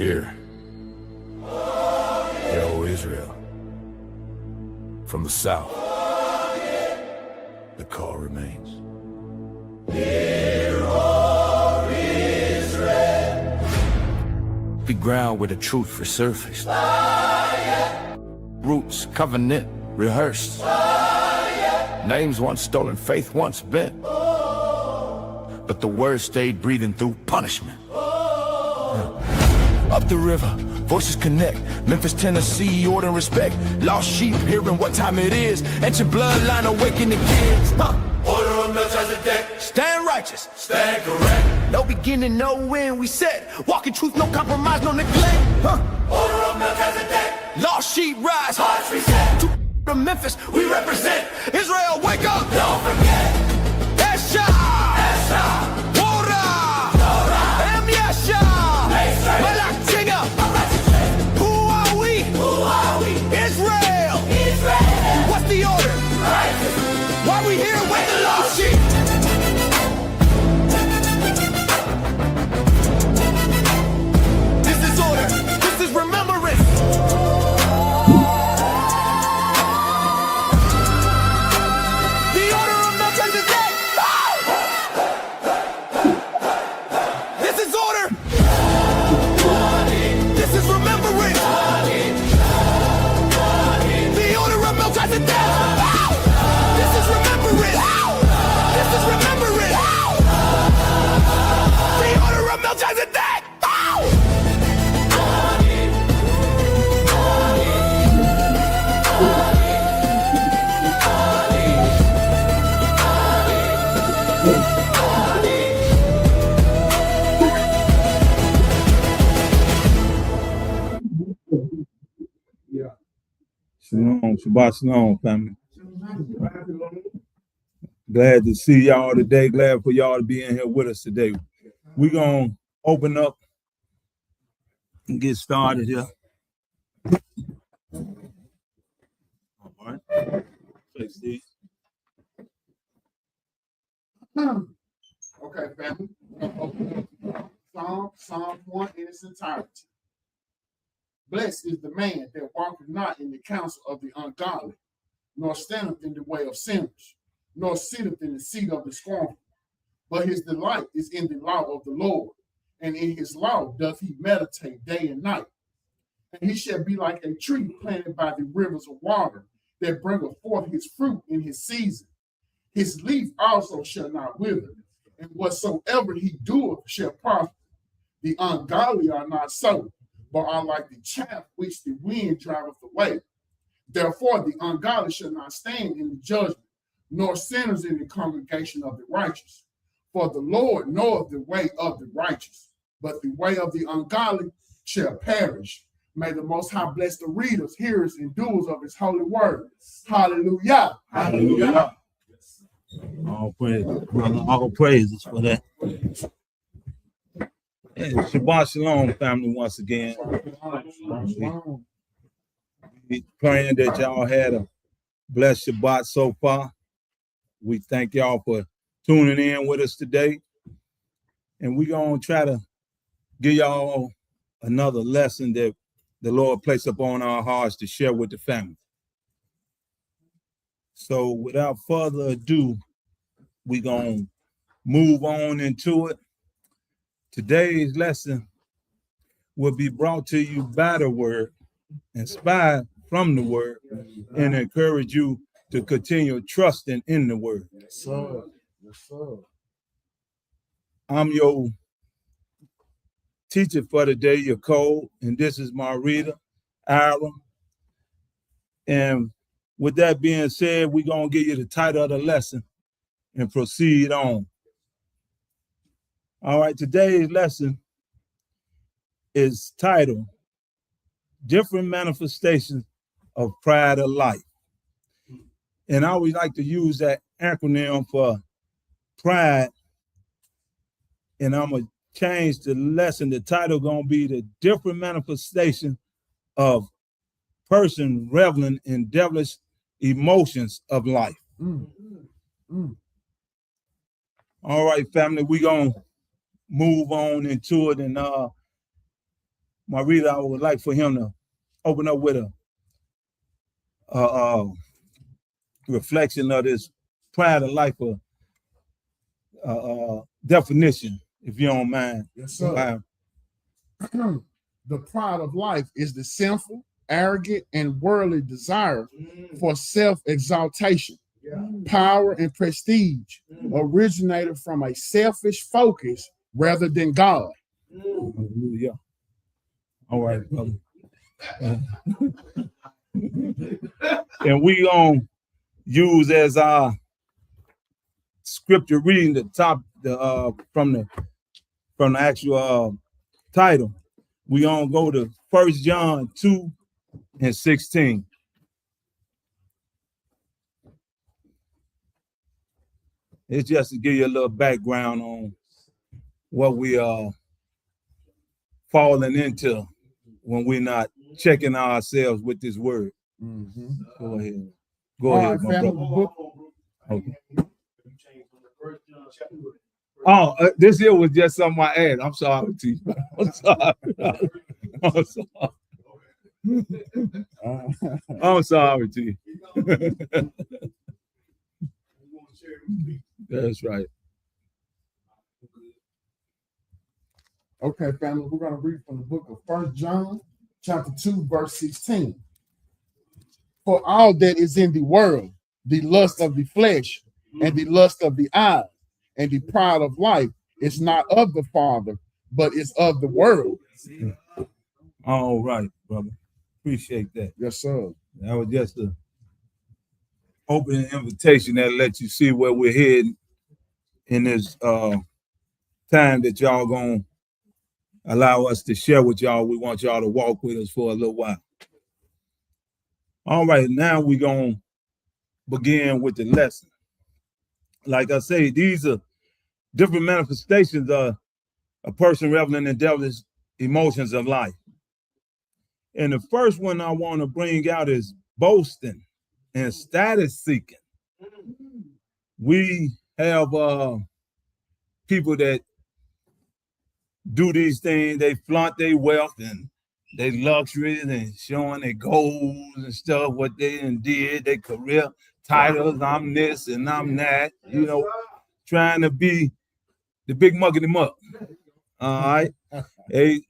Hear, O Israel. From the south, the call remains. Hear, O Israel. Be ground where the truth resurfaced. Roots, covenant, rehearsed. Names once stolen, faith once bent. But the word stayed breathing through punishment. Up the river, voices connect. Memphis, Tennessee, order and respect. Lost sheep hearing what time it is. Ancient bloodline awakening kids. Order of Melchizedek. Stand righteous, stand correct. No beginning, no end, we said. Walking truth, no compromise, no neglect. Order of Melchizedek. Lost sheep rise, hearts reset. To Memphis, we represent. Israel, wake up, don't forget. Esha, Esha. Who are we? Israel. What's the order? Why we here with the lost sheep? This is order. This is remembrance. The order of Melchizedek. This is order. This is remembrance. The order of Melchizedek. This is remembrance. This is remembrance. The order of Melchizedek. Shalom, Shabbat Shalom, family. Glad to see y'all today. Glad for y'all to be in here with us today. We're going to open up and get started here. All right. Thanks, Steve. Okay, family. Psalm 1 in its entirety. Blessed is the man that walketh not in the counsel of the ungodly, nor standeth in the way of sinners, nor sitteth in the seat of the scornful. But his delight is in the law of the Lord, and in his law doth he meditate day and night. And he shall be like a tree planted by the rivers of water, that bringeth forth his fruit in his season. His leaf also shall not wither, and whatsoever he doeth shall prosper. The ungodly are not so, but are like the chaff which the wind driveth away. Therefore the ungodly shall not stand in the judgment, nor sinners in the congregation of the righteous. For the Lord knoweth the way of the righteous, but the way of the ungodly shall perish. May the Most High bless the readers, hearers, and doers of his holy word. Hallelujah. Hallelujah. All praise, brother. All praises for that. And Shabbat Shalom, family, once again. We praying that y'all had a blessed Shabbat so far. We thank y'all for tuning in with us today. And we're going to try to give y'all another lesson that the Lord placed upon our hearts to share with the family. So without further ado, we're going to move on into it. Today's lesson will be brought to you by the word, inspired from the word, and encourage you to continue trusting in the word. Yes, sir. Yes, sir. I'm your teacher for today, your code, and this is my reader, Ira. And with that being said, we're going to give you the title of the lesson and proceed on. All right, today's lesson is titled Different Manifestations of Pride of Life. And I always like to use that acronym for pride. And I'm going to change the lesson. The title going to be the different manifestation of person reveling in devilish emotions of life. All right, family, we're going to move on into it. And my reader, I would like for him to open up with a reflection of this pride of life, definition, if you don't mind. Yes, sir. The pride of life is the sinful, arrogant, and worldly desire for self-exaltation, power, and prestige, originated from a selfish focus rather than God. Hallelujah. All right, brother. And we gonna use as our scripture reading the top from the actual title. We gonna go to 1 John 2:16. It's just to give you a little background on what we are falling into when we're not checking ourselves with this word. Go ahead. Go ahead, my brother. Okay. Oh, this here was just something I added. I'm sorry, T. I'm sorry. I'm sorry. I'm sorry, T. That's right. Okay, family, we're going to read from the book of 1 John, chapter 2, verse 16. For all that is in the world, the lust of the flesh, and the lust of the eye, and the pride of life, is not of the Father, but is of the world. All right, brother. Appreciate that. Yes, sir. That was just an open invitation that lets you see where we're heading in this time that y'all gonna allow us to share with y'all. We want y'all to walk with us for a little while. All right, now we're gonna begin with the lesson. Like I say, these are different manifestations of a person reveling in devilish emotions of life. And the first one I want to bring out is boasting and status seeking. We have people that do these things, they flaunt their wealth and their luxuries and showing their goals and stuff, what they did, their career titles, I'm this and I'm that, you know, trying to be the big mug in the mug. All right. They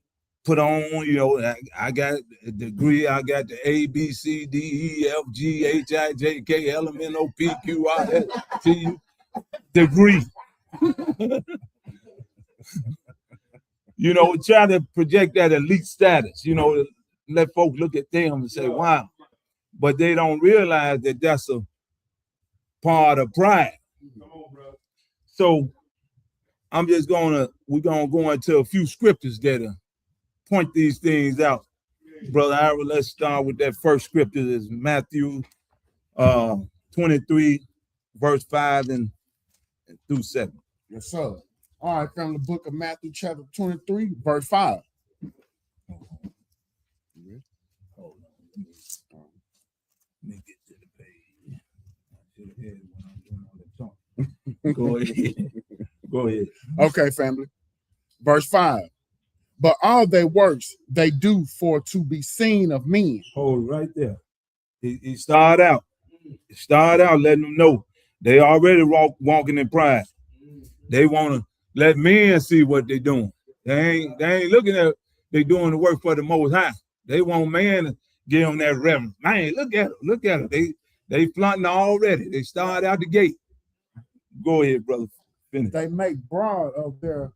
put on, you know, I got a degree, I got the A, B, C, D, E, F, G, H, I, J, K, L, M, N, O, P, Q, R, S, T, U, degree. You know, try to project that elite status, you know, let folks look at them and say, wow. But they don't realize that that's a part of pride. So we're gonna go into a few scriptures that point these things out. Brother Ira, let's start with that first scripture. Is Matthew 23, verse 5 and through 7. Yes, sir. All right, from the book of Matthew, chapter 23, verse 5. Hold on. Let me get to the page. I should have had it when I'm doing all the talking. Go ahead. Go ahead. Okay, family. Verse 5. But all their works they do for to be seen of men. Hold right there. He started out. He started out letting them know they already walking in pride. They want to let men see what they're doing. They ain't looking at they doing the work for the Most High. They want man to give them that reverence. Man, look at it. They flaunting already. They started out the gate. Go ahead, brother. Finish. They make broad of their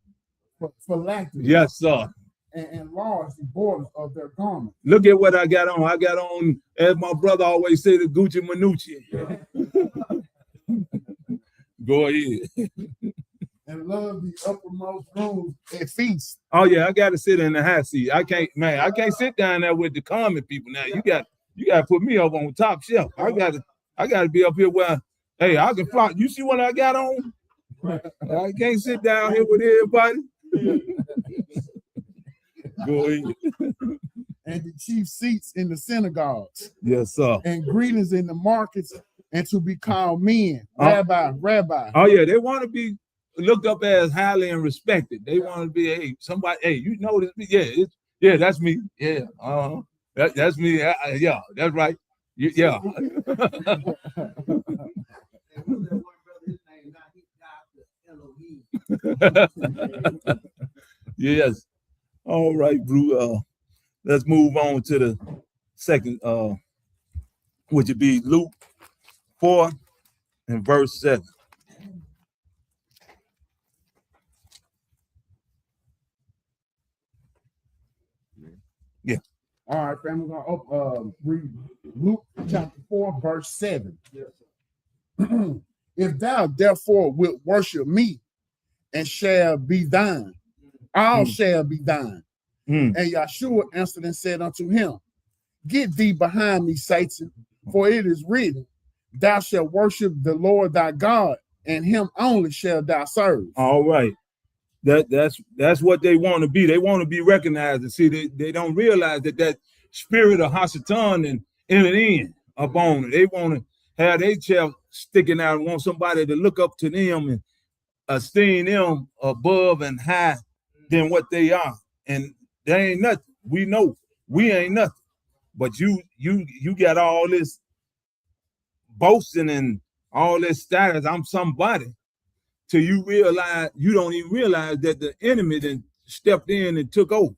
phylactery. Yes, sir. And enlarge the borders of their garment. Look at what I got on. I got on, as my brother always said, the Gucci Manucci. Go ahead. And love the uppermost rooms at feast. Oh yeah, I gotta sit in the high seat. I can't sit down there with the common people now. You got to put me up on top shelf. I gotta be up here where, hey, I can fly. You see what I got on? I can't sit down here with everybody. Go ahead. And the chief seats in the synagogues. Yes, sir. And greetings in the markets, and to be called men, rabbi. Oh yeah, they want to be looked up as highly and respected. They want to be, hey, somebody, hey, you know this? Yeah, Yeah, that's me. Yeah, that's me. Yeah, that's right. Yeah. Yes. All right, Brew. Let's move on to the second. Which would be Luke 4 and verse 7. Yeah. All right, family. We're gonna read Luke chapter 4, verse 7. If thou therefore wilt worship me, and shall be thine, all shall be thine. And Yeshua answered and said unto him, Get thee behind me, Satan, for it is written, Thou shalt worship the Lord thy God, and him only shall thou serve. All right. That's what they want to be. They want to be recognized. And see, they don't realize that spirit of Hasatan and entered in upon it. They want to have their tail sticking out and want somebody to look up to them and esteem them above and high than what they are. And they ain't nothing. We know we ain't nothing. But you got all this boasting and all this status. I'm somebody. Till you realize, you don't even realize that the enemy then stepped in and took over.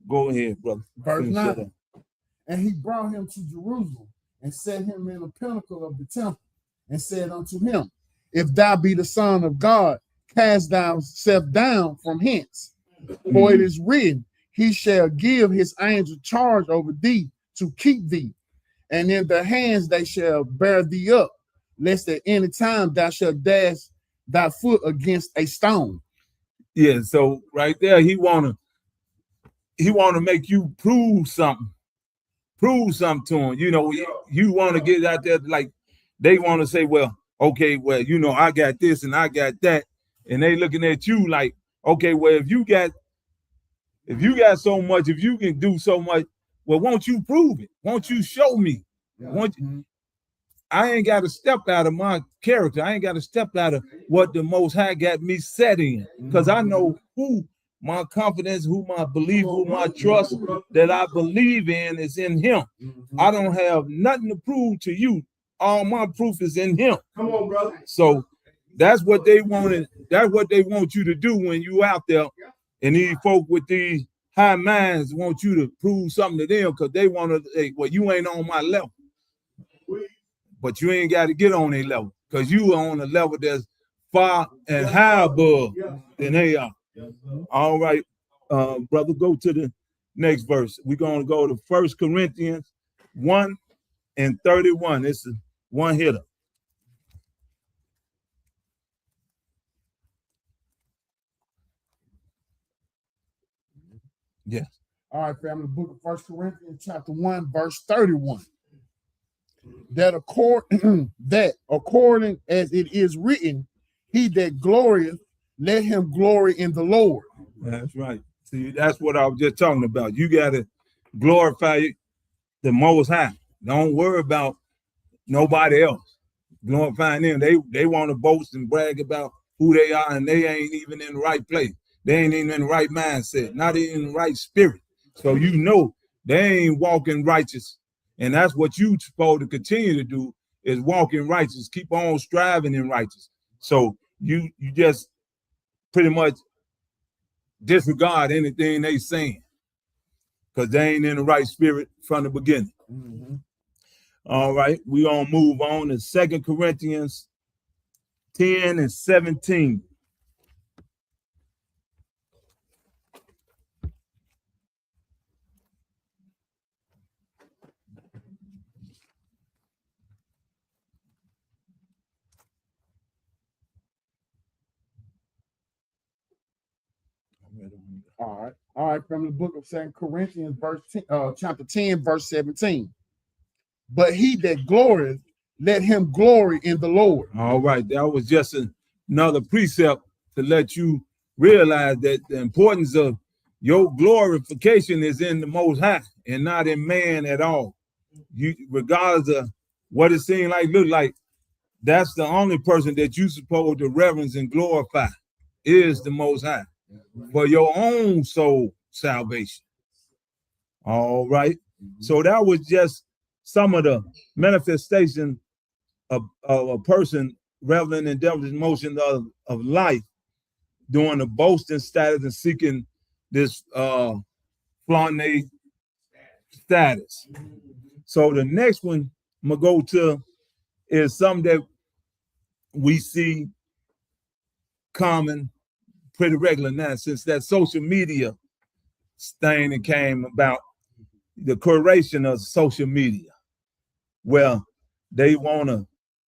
Go ahead, brother. Verse 9. And he brought him to Jerusalem and set him in the pinnacle of the temple and said unto him, If thou be the Son of God, cast thyself down from hence. For it is written, He shall give his angel charge over thee to keep thee, and in their hands they shall bear thee up, lest at any time thou shalt dash thy foot against a stone. Yeah, so right there, he wanna make you prove something to him. You know, you want to get out there, like they want to say, well, okay, well, you know, I got this and I got that, and they looking at you like, okay, well, if you got so much, if you can do so much, well, won't you prove it? Won't you show me? I ain't got to step out of my character. I ain't got to step out of what the Most High got me set in, because I know who my confidence, who my belief, who my trust that I believe in is in him. I don't have nothing to prove to you. All my proof is in him. Come on, brother. So that's what they wanted. That's what they want you to do when you out there. And these folk with these high minds want you to prove something to them, because they want to say, well, you ain't on my level. But you ain't got to get on their level, because you are on a level that's far and high above than they are. All right, brother, go to the next verse. We're going to go to 1 Corinthians 1 and 31. It's a one hitter. Yes. All right, family. The book of 1 Corinthians chapter 1, verse 31. That according as it is written, he that glorieth, let him glory in the Lord. That's right. See, that's what I was just talking about. You got to glorify the Most High. Don't worry about nobody else. Glorifying them. They want to boast and brag about who they are, and they ain't even in the right place. They ain't even in the right mindset, not even in the right spirit. So you know they ain't walking righteous. And that's what you supposed to continue to do, is walk in righteous, keep on striving in righteous. So you just pretty much disregard anything they saying, because they ain't in the right spirit from the beginning. All right, we're gonna move on to 2 Corinthians 10 and 17. All right, from the book of 2 Corinthians, chapter 10, verse 17. But he that glorieth, let him glory in the Lord. All right, that was just another precept to let you realize that the importance of your glorification is in the Most High and not in man at all. You, regardless of what it seems like, look like, that's the only person that you supposed to reverence and glorify is the Most High for your own soul salvation. All right. So that was just some of the manifestation of a person reveling in devilish motion of life, doing the boasting status and seeking this flaunting their status. So the next one I'm gonna go to is something that we see common pretty regular now since that social media thing that came about, the creation of social media, where they want to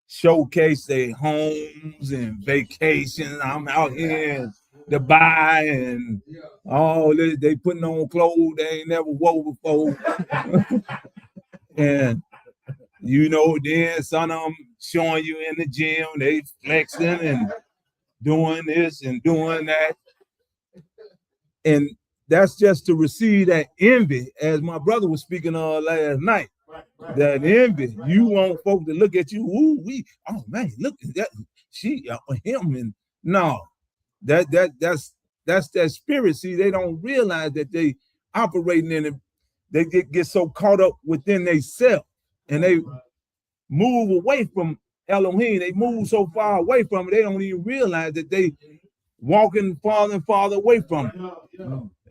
showcase their homes and vacations. I'm out here in Dubai and all this. They putting on clothes they ain't never wore before. And you know, then some of them showing you in the gym, they flexing and doing this and doing that. And that's just to receive that envy, as my brother was speaking of last night. That envy, you want folk to look at you. Ooh, oh man, look at that. She, him, and no, that's that spirit. See, they don't realize that they operating in it. They get so caught up within themselves, and they move away from Elohim. They move so far away from it, they don't even realize that they walking farther and farther away from it.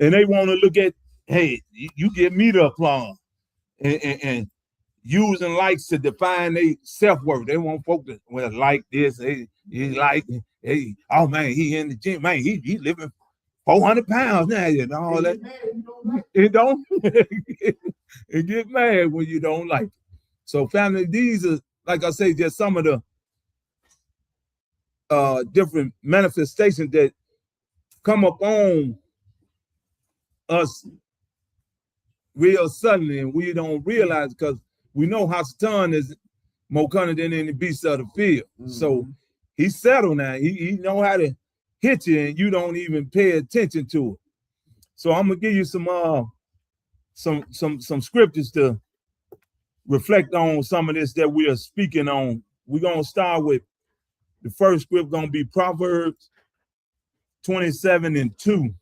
And they want to look at, hey, you give me the applause, and using likes to define their self-worth. They want folk to like this. He like, hey, oh man, he in the gym, man, he living 400 pounds now and all that. It don't it get mad when you don't like it. So family, these are, like I say, just some of the different manifestations that come upon us real suddenly, and we don't realize, because we know Hasatan is more cunning than any beast of the field. So he's settled now. He know how to hit you, and you don't even pay attention to it. So I'm gonna give you some scriptures to reflect on some of this that we are speaking on. We're gonna start with the first script, gonna be Proverbs 27:2.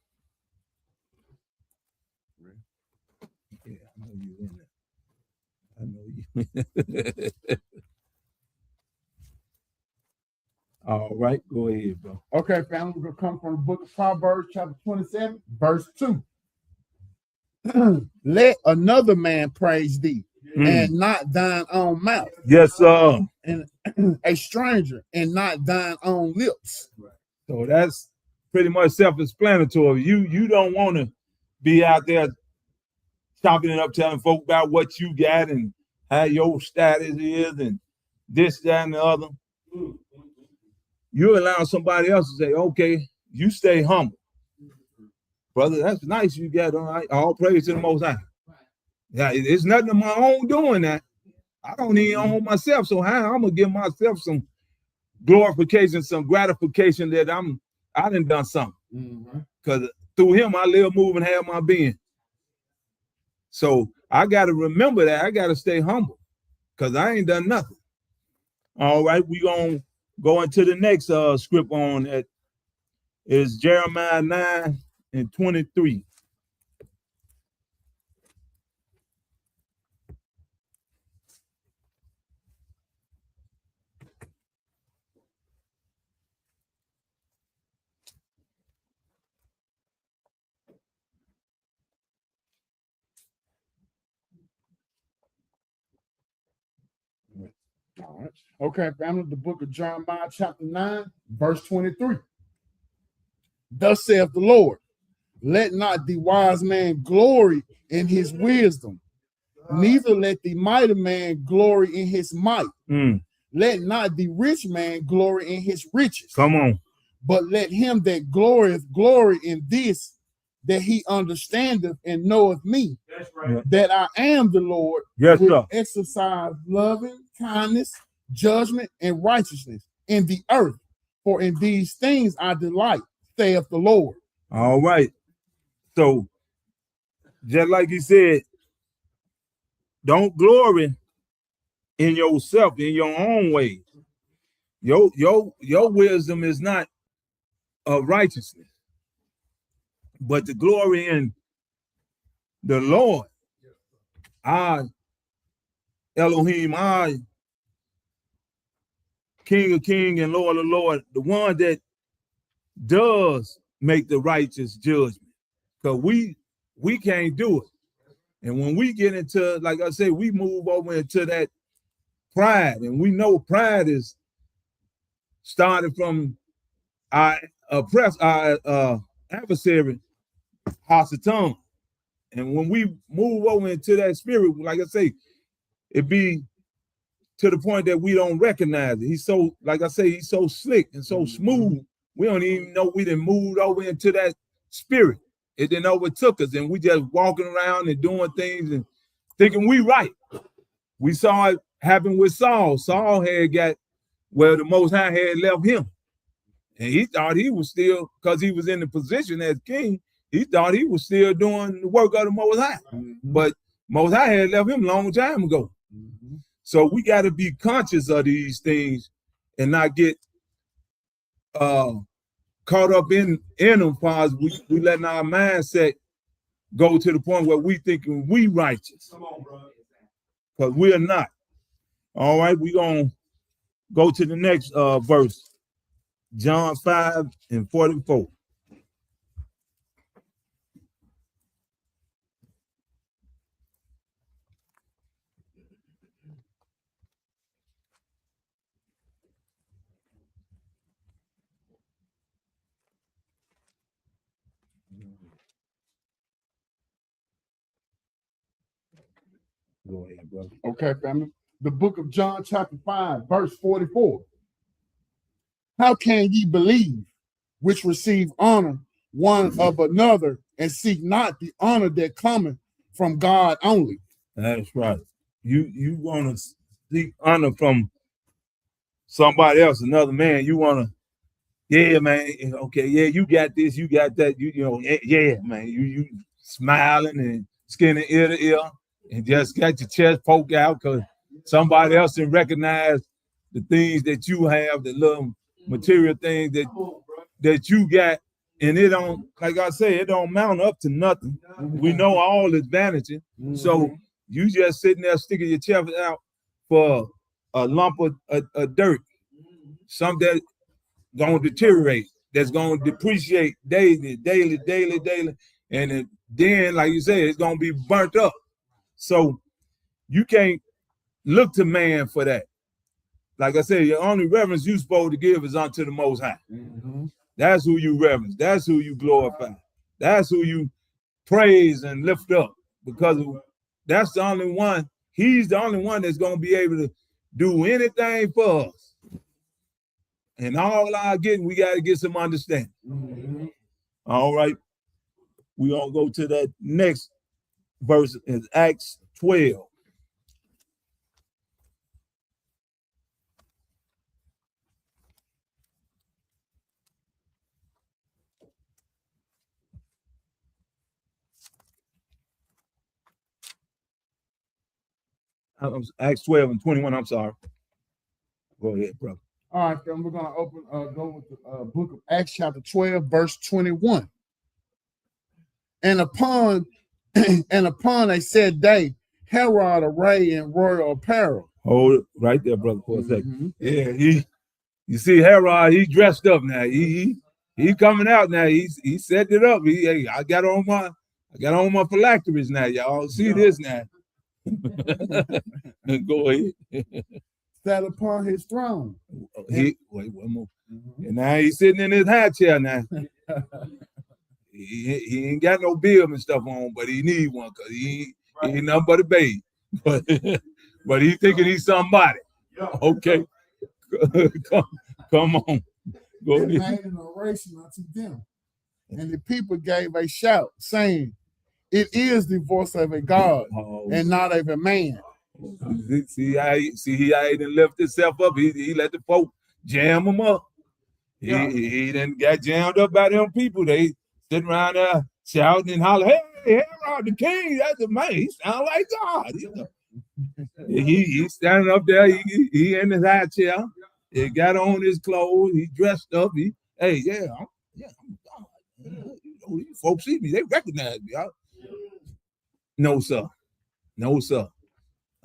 Yeah, I know you in there. I know you. All right, go ahead, bro. Okay, family, we're gonna come from the book of Proverbs, chapter 27, verse 2. Let another man praise thee, and not thine own mouth. Yes, sir. And a stranger, and not thine own lips. So that's pretty much self-explanatory. You don't want to be out there chopping it up, telling folk about what you got and how your status is and this, that, and the other. You allow somebody else to say, okay, you stay humble. Brother, that's nice you got, all right. All praise to the Most High. Yeah, it's nothing of my own doing that. I don't even own myself, so how I'm gonna give myself some glorification, some gratification that I done something. Because through him I live, move, and have my being. So I gotta remember that. I gotta stay humble, because I ain't done nothing. All right, we gonna go into the next script on it. Is Jeremiah 9:23. All right. Okay, family, the book of Jeremiah, chapter 9, verse 23. Thus saith the Lord, let not the wise man glory in his wisdom, neither let the mighty man glory in his might. Let not the rich man glory in his riches. Come on. But let him that glorieth glory in this, that he understandeth and knoweth me. That's right. That I am the Lord. Yes, sir. Exercise loving kindness, judgment, and righteousness in the earth. For in these things I delight, saith the Lord. All right. So, just like he said, don't glory in yourself, in your own ways. Your wisdom is not of righteousness, but the glory in the Lord. our Elohim, our King of King and Lord of Lord, the one that does make the righteous judgment. Because we can't do it. And when we get into, like I say, we move over into that pride, and we know pride is started from our adversary, Hasatan. And when we move over into that spirit, like I say, it be to the point that we don't recognize it. He's so, like I say, he's so slick and so smooth. We don't even know we done moved over into that spirit. It then overtook us, and we just walking around and doing things and thinking we right. We saw it happen with Saul. Saul had got where the Most High had left him. And he thought he was still, because he was in the position as king, he thought he was still doing the work of the Most High. But Most High had left him a long time ago. So we got to be conscious of these things and not get caught up in them, as we letting our mindset go to the point where we thinking we righteous. Come on, bro. Because we are not. All right, we're going to go to the next verse. John 5:44. Go ahead, brother. Okay, family. The book of John, chapter 5, verse 44. How can ye believe which receive honor one of another and seek not the honor that cometh from God only? That's right. You want to seek honor from somebody else, another man. You want to, yeah, man. Okay, yeah, you got this, you got that. You know, yeah, man. You smiling and skinning ear to ear, and just got your chest poked out because somebody else didn't recognize the things that you have, the little material things that you got, and it don't, like I say, it don't mount up to nothing. We know all is vanity. So you just sitting there sticking your chest out for a lump of dirt, something that's gonna deteriorate, that's gonna depreciate daily, and then, like you said, it's gonna be burnt up. So you can't look to man for that. Like I said, your only reverence you're supposed to give is unto the Most High. That's who you reverence. That's who you glorify. That's who you praise and lift up, because that's the only one. He's the only one that's going to be able to do anything for us. And all our getting, we got to get some understanding. All right. We're going to go to that next verse in Acts 12. Acts 12:21. I'm sorry. Go ahead, brother. All right, then we're gonna go with the book of Acts, chapter 12, verse 21. And upon a said day, Herod arrayed in royal apparel. Hold it right there, brother, for a second. Yeah, you see Herod, he dressed up now. He coming out now. He set it up. Hey, I got on my phylacteries now. Y'all see this now. Go ahead. Sat upon his throne. Wait one more. And now he's sitting in his high chair now. he ain't got no bib and stuff on, but he need one because he ain't nothing but a babe. But he thinking he's somebody. Okay. Come on. Go ahead. Made an oration unto them. And the people gave a shout, saying, "It is the voice of a God and not of a man." See how he didn't lift himself up. He let the folk jam him up. He didn't got jammed up by them people. They sitting around there shouting and hollering, "Hey, Herod the king, that's the man. He sound like God." He standing up there. He in his high chair. He got on his clothes. He dressed up. I'm God. You know, these folks see me. They recognize me. No, sir. No, sir.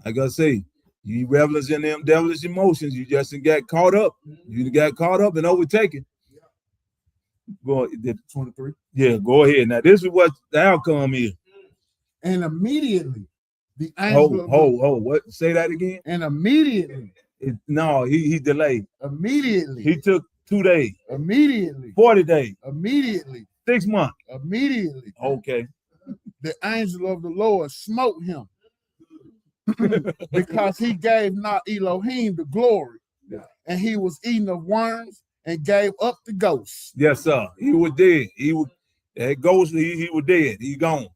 Like I say, you revelers in them devilish emotions, you just got caught up. You got caught up and overtaken. Go ahead. 23. Yeah, go ahead. Now, this is what the outcome is. And immediately the angel What? Say that again. and immediately, No, he delayed. immediately, He took 2 days, immediately, 40 days, immediately, 6 months. immediately, Okay. the angel of the Lord smote him because he gave not Elohim the glory, and he was eating of worms and gave up the ghost. Yes, sir. He was dead. He was that ghost. He was dead. He gone.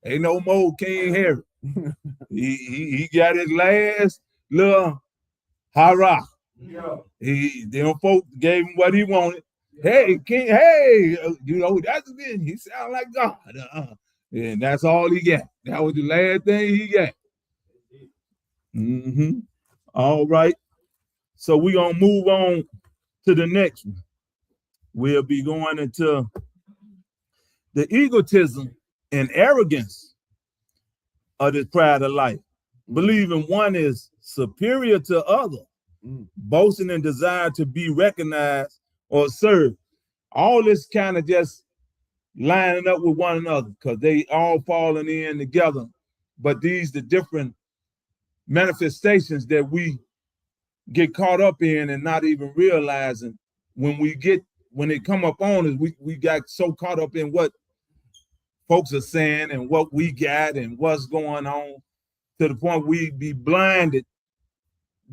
Ain't no more King Herod. he got his last little hurrah. Yeah. Them folk gave him what he wanted. Hey, King. Hey, that's it. He sound like God. And that's all he got. That was the last thing he got. All right. So we're gonna move on to the next one. We'll be going into the egotism and arrogance of this pride of life, believing one is superior to other, boasting and desire to be recognized or served. All this kind of just lining up with one another because they all falling in together. But these the different manifestations that we get caught up in and not even realizing when they come up on us, we got so caught up in what folks are saying and what we got and what's going on to the point we be blinded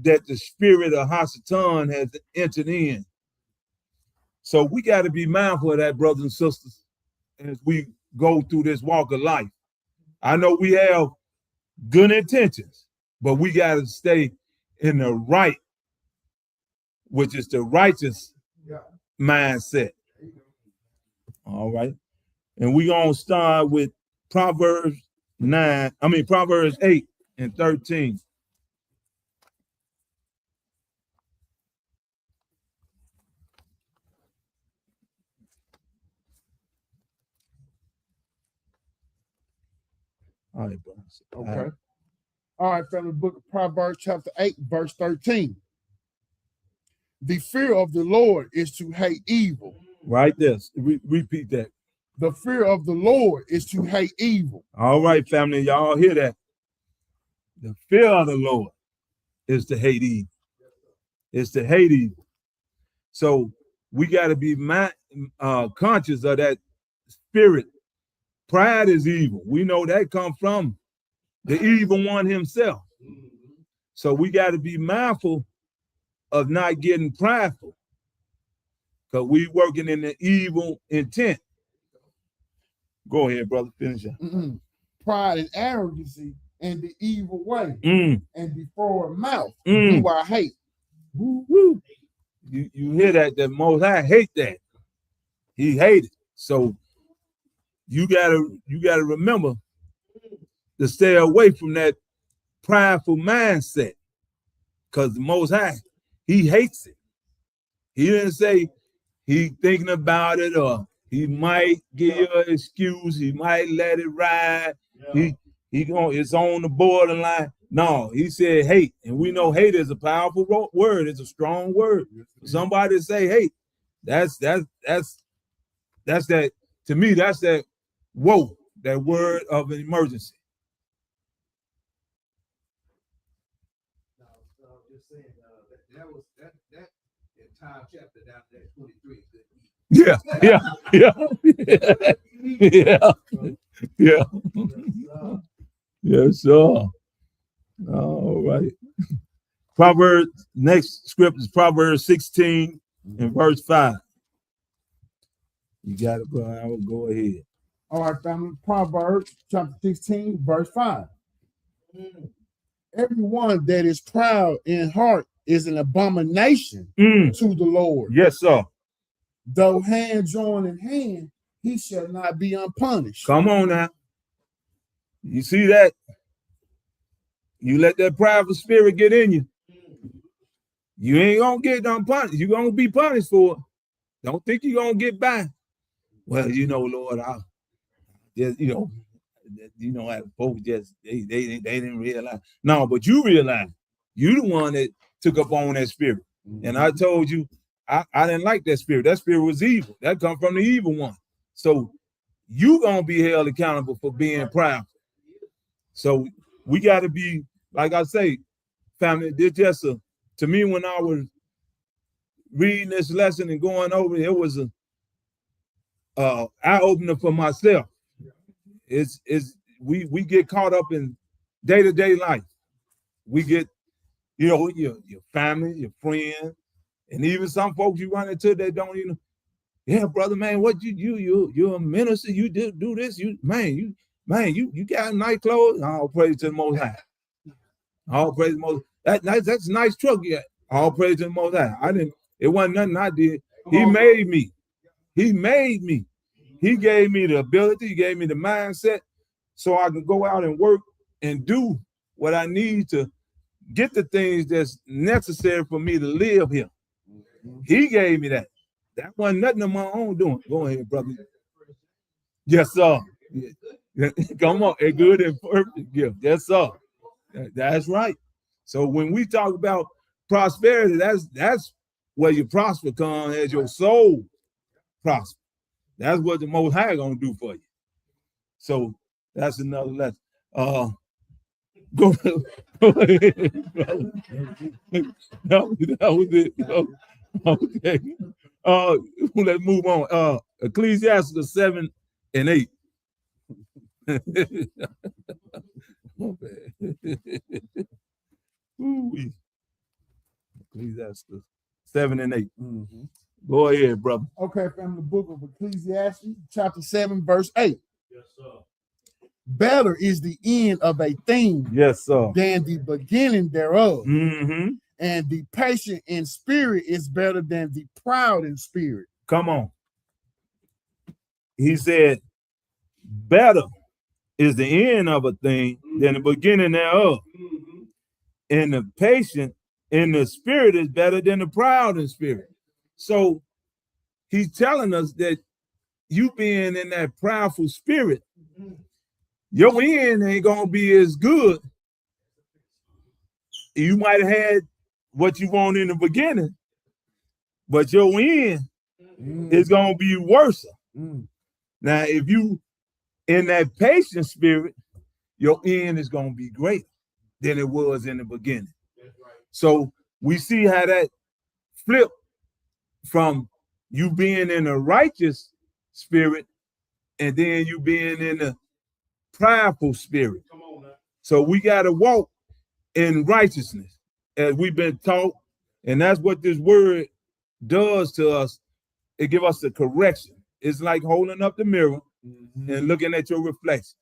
that the spirit of Hasatan has entered in. So we got to be mindful of that, brothers and sisters, as we go through this walk of life. I know we have good intentions, but we got to stay in the right, which is the righteous mindset. All right. And we're going to start with Proverbs 8 and 13. All right, brothers. Okay. All right, family. Book of Proverbs, chapter 8, verse 13. The fear of the Lord is to hate evil. Right there. Repeat that. The fear of the Lord is to hate evil. All right, family. Y'all hear that? The fear of the Lord is to hate evil. It's to hate evil. So we got to be conscious of that spirit. Pride is evil. We know that comes from the evil one himself. So we got to be mindful of not getting prideful because we working in the evil intent. Go ahead, brother. Finish it. Pride and arrogancy and the evil way and the forward mouth do I hate. Woo-woo. You hear that? The Most High hate that. He hated. So you gotta remember to stay away from that prideful mindset, because the Most High, he hates it. He didn't say he thinking about it or he might give you an excuse. He might let it ride. Yeah. It's on the borderline. No, he said hate, and we know hate is a powerful word. It's a strong word. Somebody say hate. That's that. To me, that's that. Whoa, that word of an emergency. Just saying, that entire chapter down there, 23. Yeah. Yes, sir. All right. Proverbs, next script is Proverbs 16 and verse 5. You got it, bro. I will go ahead. All right, family. Proverbs chapter 16, verse 5. Everyone that is proud in heart is an abomination to the Lord. Yes, sir. Though hand join in hand, he shall not be unpunished. Come on now. You see that? You let that prideful spirit get in you. You ain't gonna get unpunished. You're gonna be punished for it. Don't think you're gonna get by. Well, Lord, you know, as folks just they didn't realize. No, but you realize you the one that took up on that spirit. And I told you I didn't like that spirit. That spirit was evil. That come from the evil one. So you gonna be held accountable for being proud. So we got to be, like I say, family. This just to me, when I was reading this lesson and going over it, was a eye opener for myself. It's we get caught up in day-to-day life. We get, you know, your family, your friends, and even some folks you run into that don't even. Yeah, brother, man, what you're a minister, you do this, you got nice clothes. All praise to the Most High. All praise to the Most High. That's a nice truck, yeah. All praise to the Most High. It wasn't nothing I did. He made me. He made me. He gave me the ability, he gave me the mindset so I could go out and work and do what I need to get the things that's necessary for me to live here. He gave me that. That wasn't nothing of my own doing. Go ahead, brother. Yes, sir. Yeah. Come on, a good and perfect gift. Yes, sir. That's right. So when we talk about prosperity, that's where your prosper comes as your soul prosper. That's what the Most High gonna do for you. So that's another lesson. Go ahead, brother. That was it. Okay. Let's move on. Ecclesiastes 7 and 8. Ecclesiastes 7 and 8. Go ahead, brother. Okay, from the book of Ecclesiastes, chapter 7, verse 8. Yes, sir. Better is the end of a thing, yes, sir, than the beginning thereof. Mm-hmm. And the patient in spirit is better than the proud in spirit. Come on. He said, better is the end of a thing than the beginning thereof. And the patient in the spirit is better than the proud in spirit. So he's telling us that you being in that proudful spirit, your end ain't gonna be as good. You might have had what you want in the beginning, but your end is gonna be worse. Now, if you in that patient spirit, your end is gonna be greater than it was in the beginning. So we see how that flip from you being in a righteous spirit and then you being in a prideful spirit. So we got to walk in righteousness as we've been taught, and that's what this word does to us. It gives us a correction. It's like holding up the mirror and looking at your reflection.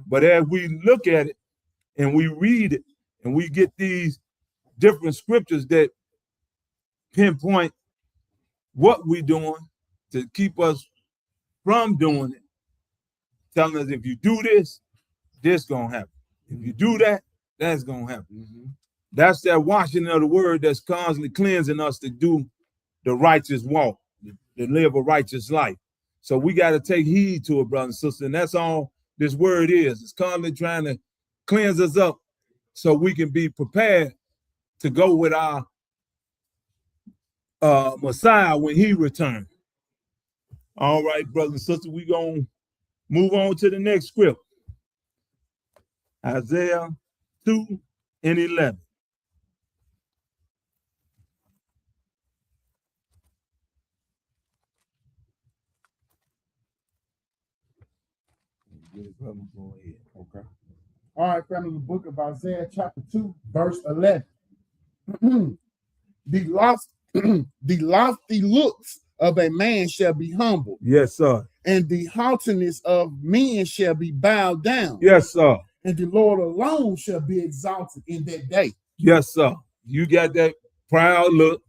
But as we look at it and we read it and we get these different scriptures that pinpoint what we're doing to keep us from doing it, telling us if you do this, this gonna happen. If you do that, that's gonna happen. That's that washing of the word that's constantly cleansing us to do the righteous walk, to live a righteous life. So we got to take heed to it, brother and sister. And that's all this word is. It's constantly trying to cleanse us up so we can be prepared to go with our Messiah when he returns. All right, brothers and sisters, we're going to move on to the next script. Isaiah 2 and 11. Okay. All right, family, the book of Isaiah, chapter 2, verse 11. The lofty looks of a man shall be humble. Yes, sir. And the haughtiness of men shall be bowed down. Yes, sir. And the Lord alone shall be exalted in that day. Yes, sir. You got that proud look.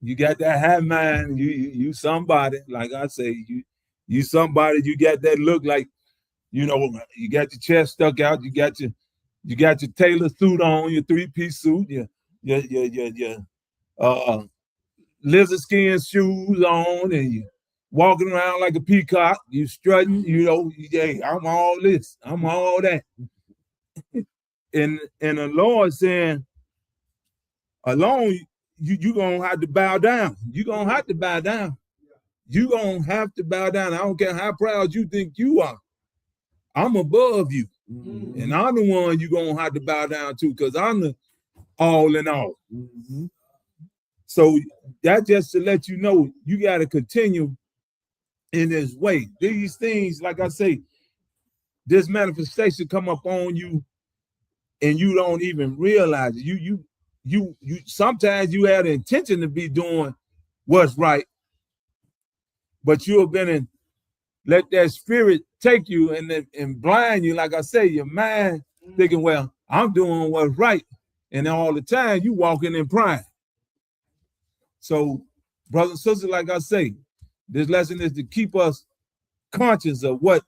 You got that high mind. You somebody, like I say, you somebody, you got that look like, you know, you got your chest stuck out, you got your tailor suit on, your three-piece suit, your lizard skin shoes on, and walking around like a peacock, you strutting, you know, hey, I'm all this, I'm all that. And the Lord saying, alone, you gonna have to bow down. You gonna have to bow down. You gonna have to bow down. I don't care how proud you think you are. I'm above you. And I'm the one you gonna have to bow down to, because I'm the all in all. So that just to let you know, you got to continue in this way. These things, like I say, this manifestation come up on you and you don't even realize it. You sometimes you have the intention to be doing what's right, but you have been in, let that spirit take you and blind you. Like I say, your mind thinking, well, I'm doing what's right. And all the time you walking in pride. So, brothers and sisters, like I say, this lesson is to keep us conscious of what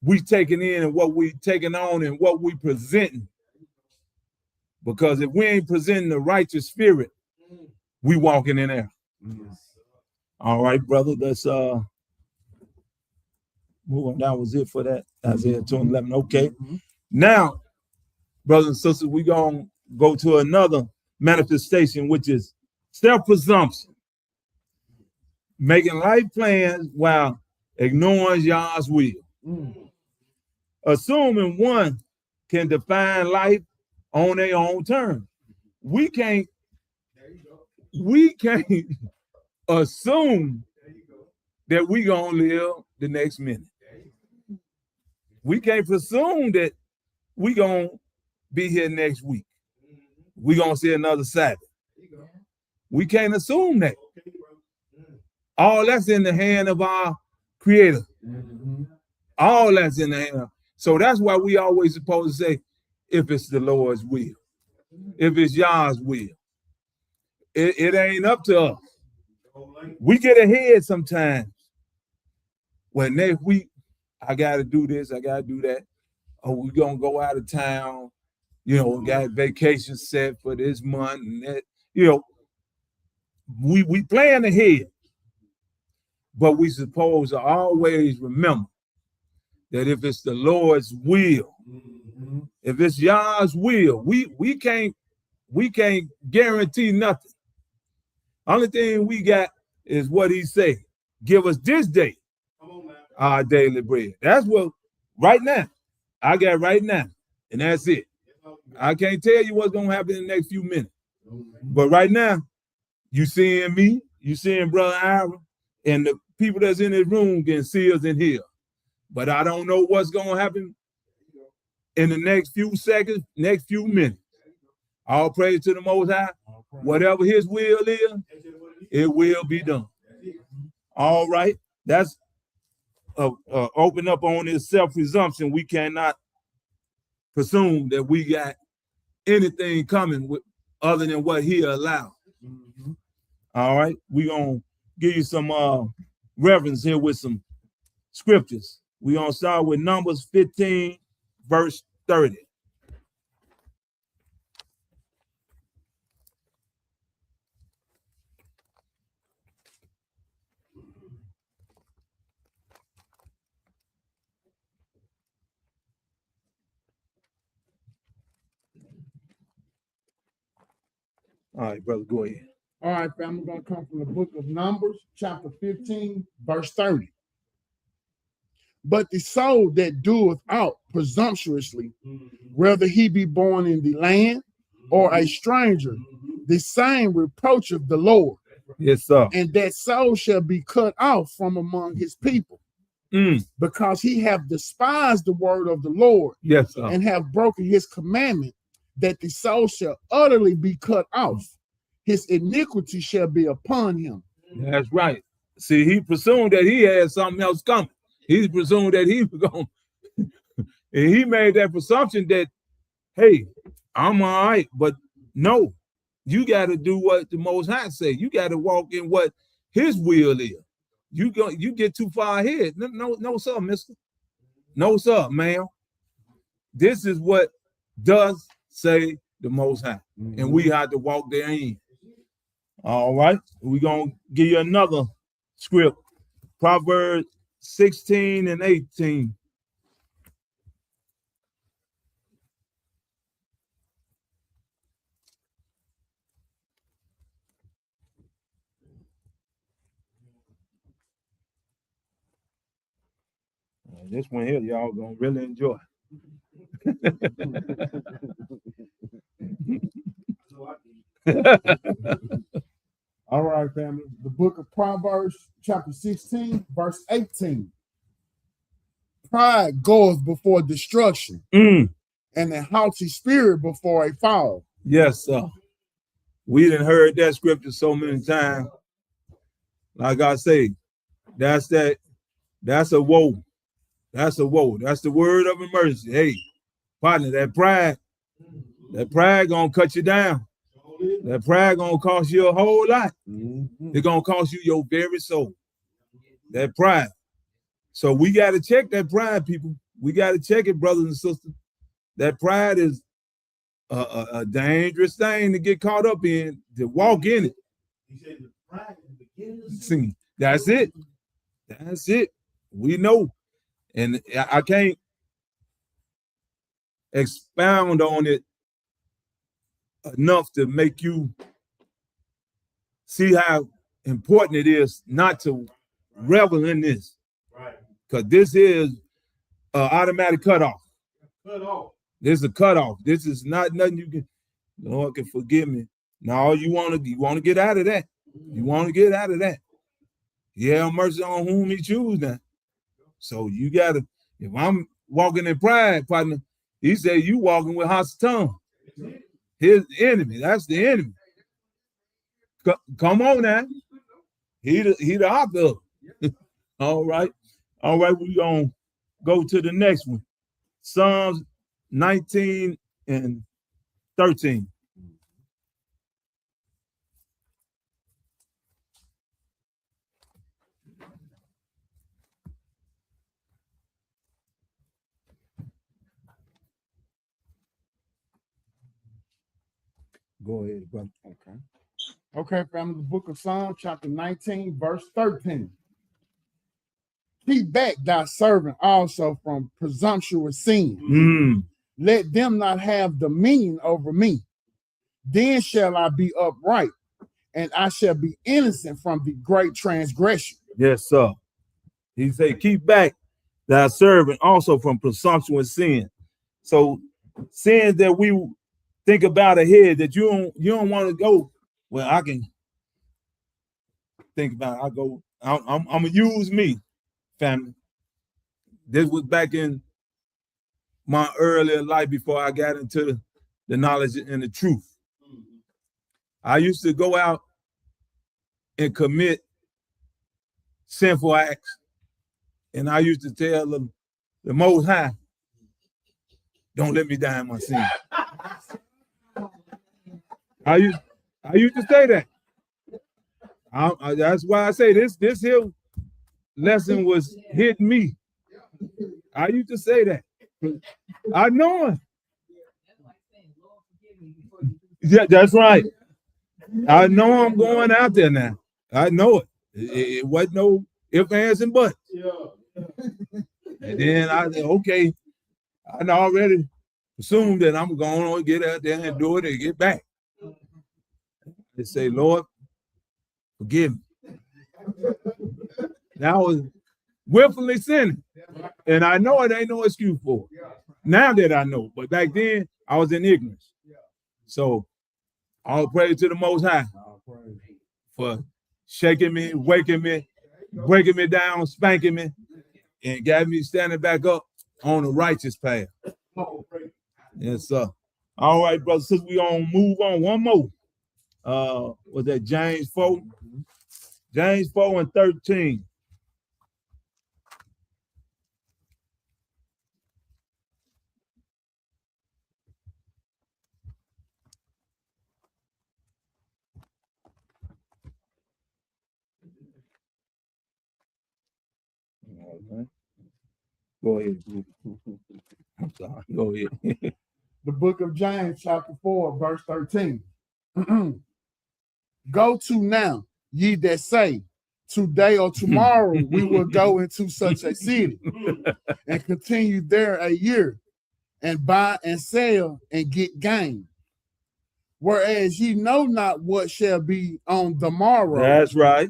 we taking in and what we taking on and what we presenting. Because if we ain't presenting the righteous spirit, we walking in there. All right, brother, let's move on. That was it for that. Isaiah 2:11. Okay. Now, brothers and sisters, we're gonna go to another manifestation, which is self-presumption. Making life plans while ignoring Yah's will. Assuming one can define life on their own terms. We can't assume that we gonna live the next minute. We can't presume that we gonna be here next week. We gonna see another Sabbath. We can't assume that. All that's in the hand of our Creator. All that's in the hand of. So that's why we always supposed to say, if it's the Lord's will, if it's Yah's will. It ain't up to us. We get ahead sometimes. When next week, I gotta do this, I gotta do that. Oh, we're gonna go out of town, you know, we got vacation set for this month and that, you know. We plan ahead. But we supposed to always remember that if it's the Lord's will, if it's Yah's will, we can't guarantee nothing. Only thing we got is what he said. Give us this day our daily bread. That's what right now. I got right now. And that's it. I can't tell you what's gonna happen in the next few minutes. But right now, you seeing me, you seeing Brother Ira, and the people that's in this room can see us in here. But I don't know what's gonna happen in the next few seconds, next few minutes. All praise to the Most High. Whatever his will is, it will be done. All right. That's open up on this self-presumption. We cannot presume that we got anything coming with other than what he allowed. All right. We're going to give you some reference here with some scriptures. We're going to start with Numbers 15, verse 30. All right, brother, go ahead. All right, family, we're going to come from the book of Numbers, chapter 15, verse 30. But the soul that doeth out presumptuously, whether he be born in the land or a stranger, the same reproacheth the Lord. Yes, sir. And that soul shall be cut off from among his people, because he have despised the word of the Lord. Yes, sir. And have broken his commandment, that the soul shall utterly be cut off. His iniquity shall be upon him. That's right. See, he presumed that he had something else coming. He presumed that he was going, and he made that presumption that, hey, I'm all right, but no, you got to do what the Most High say. You got to walk in what his will is. You get too far ahead. No, sir, mister. No, sir, ma'am. This is what does say the Most High, and we have to walk therein. All right, we're gonna give you another script Proverbs 16 and 18. This one here, y'all gonna really enjoy. All right, family. The book of Proverbs, chapter 16, verse 18. Pride goes before destruction, and a haughty spirit before a fall. Yes, sir. We done heard that scripture so many times. Like I say, that's a woe. That's a woe. That's the word of emergency. Hey, partner, that pride gonna cut you down. That pride gonna cost you a whole lot. It's gonna cost you your very soul. That pride. So we gotta check that pride, people. We gotta check it, brothers and sisters. That pride is a dangerous thing to get caught up in, to walk in it. See, that's it. That's it. We know. And I can't expound on it enough to make you see how important it is not to revel in this. Right. Because this is an automatic cutoff. This is a cutoff. This is not nothing you can, Lord can forgive me. No, you want to get out of that. You want to get out of that. Yeah, mercy on whom he choose now. So you gotta, if I'm walking in pride, partner, he said you walking with hostile tongue. His enemy, that's the enemy. Come on now. He the author. All right. We're gonna go to the next one. Psalms 19 and 13. Go ahead, brother. Okay, family, the book of Psalms, chapter 19, verse 13. Keep back thy servant also from presumptuous sin. Let them not have dominion over me. Then shall I be upright, and I shall be innocent from the great transgression. Yes, sir. He said, keep back thy servant also from presumptuous sin. So sins that we think about ahead that you don't want to go. Well, I can think about it. I'm gonna use me, family. This was back in my earlier life before I got into the knowledge and the truth. I used to go out and commit sinful acts, and I used to tell them, the Most High, don't let me die in my sin. I used to say that. That's why I say this here lesson was hitting me. I used to say that. I know it. Yeah, that's right. I know I'm going out there now. I know it. It wasn't no ifs, ands, and buts. And then I said, okay, I already assumed that I'm going to get out there and do it and get back. They say, Lord, forgive me. That was willfully sinning. And I know it ain't no excuse for it. Now that I know, but back then I was in ignorance. So all praise to the Most High for shaking me, waking me, breaking me down, spanking me, and got me standing back up on the righteous path. Yes, sir. All right, brothers, since we gonna move on, one more. Was that James 4? James 4 and 13. Right. Go ahead. I'm sorry. Go ahead. The book of James, chapter 4, verse 13. Go to now, ye that say, today or tomorrow we will go into such a city and continue there a year and buy and sell and get gain. Whereas ye know not what shall be on the morrow. That's right.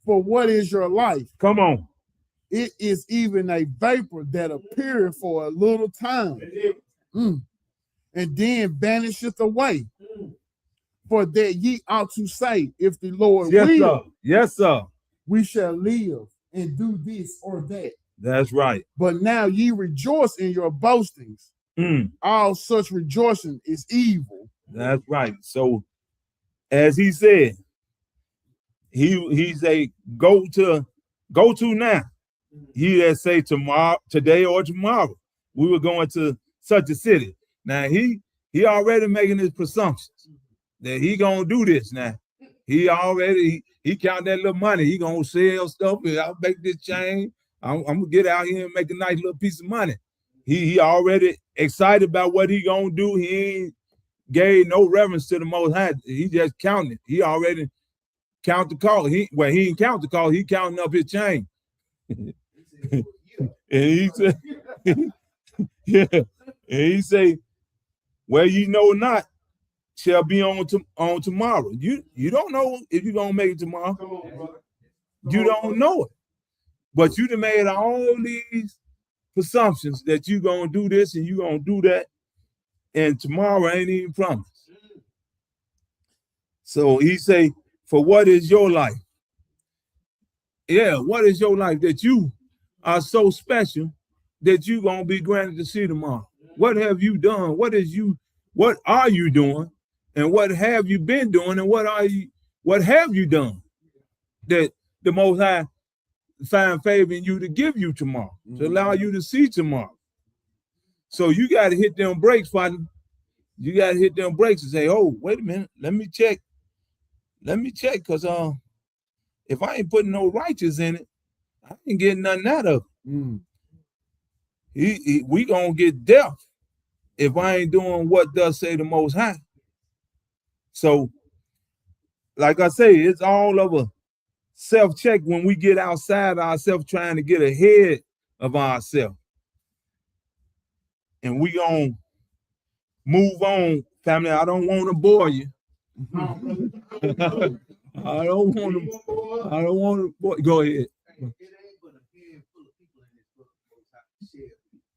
For what is your life? Come on. It is even a vapor that appeareth for a little time, and then vanisheth away. For that ye ought to say, if the Lord Yes, will, sir. Yes, sir. we shall live and do this or that. That's right. But now ye rejoice in your boastings. All such rejoicing is evil. That's right. So, as he said, he say, go to now. He that say tomorrow, today or tomorrow, we were going to such a city. Now he already making his presumptions that he gonna do this. Now he count that little money. He gonna sell stuff. I'll make this change. I'm gonna get out here and make a nice little piece of money. He already excited about what he gonna do. He ain't gave no reverence to the Most High. He just counting it. He already count the call. He ain't count the call. He counting up his change. And he said, yeah. And he say, well, you know not shall be on tomorrow. You don't know if you're gonna make it tomorrow. Come on, brother. You don't know it. But you done made all these presumptions that you gonna do this and you gonna do that, and tomorrow ain't even promised. So he say, for what is your life? Yeah, what is your life that you are so special that you gonna be granted to see tomorrow? What have you done? What are you doing? And what have you been doing? And what have you done that the Most High find favor in you to give you tomorrow, to allow you to see tomorrow? So you got to hit them brakes, partner. You got to hit them brakes and say, oh, wait a minute, let me check, because if I ain't putting no righteous in it, I ain't getting nothing out of it. We gonna get death if I ain't doing what does say the Most High. So, like I say, it's all of a self-check when we get outside ourselves trying to get ahead of ourselves. And we gonna move on, family. I don't want to bore you. I don't want to bore you. Go ahead. It ain't but a handful of people in this book that share.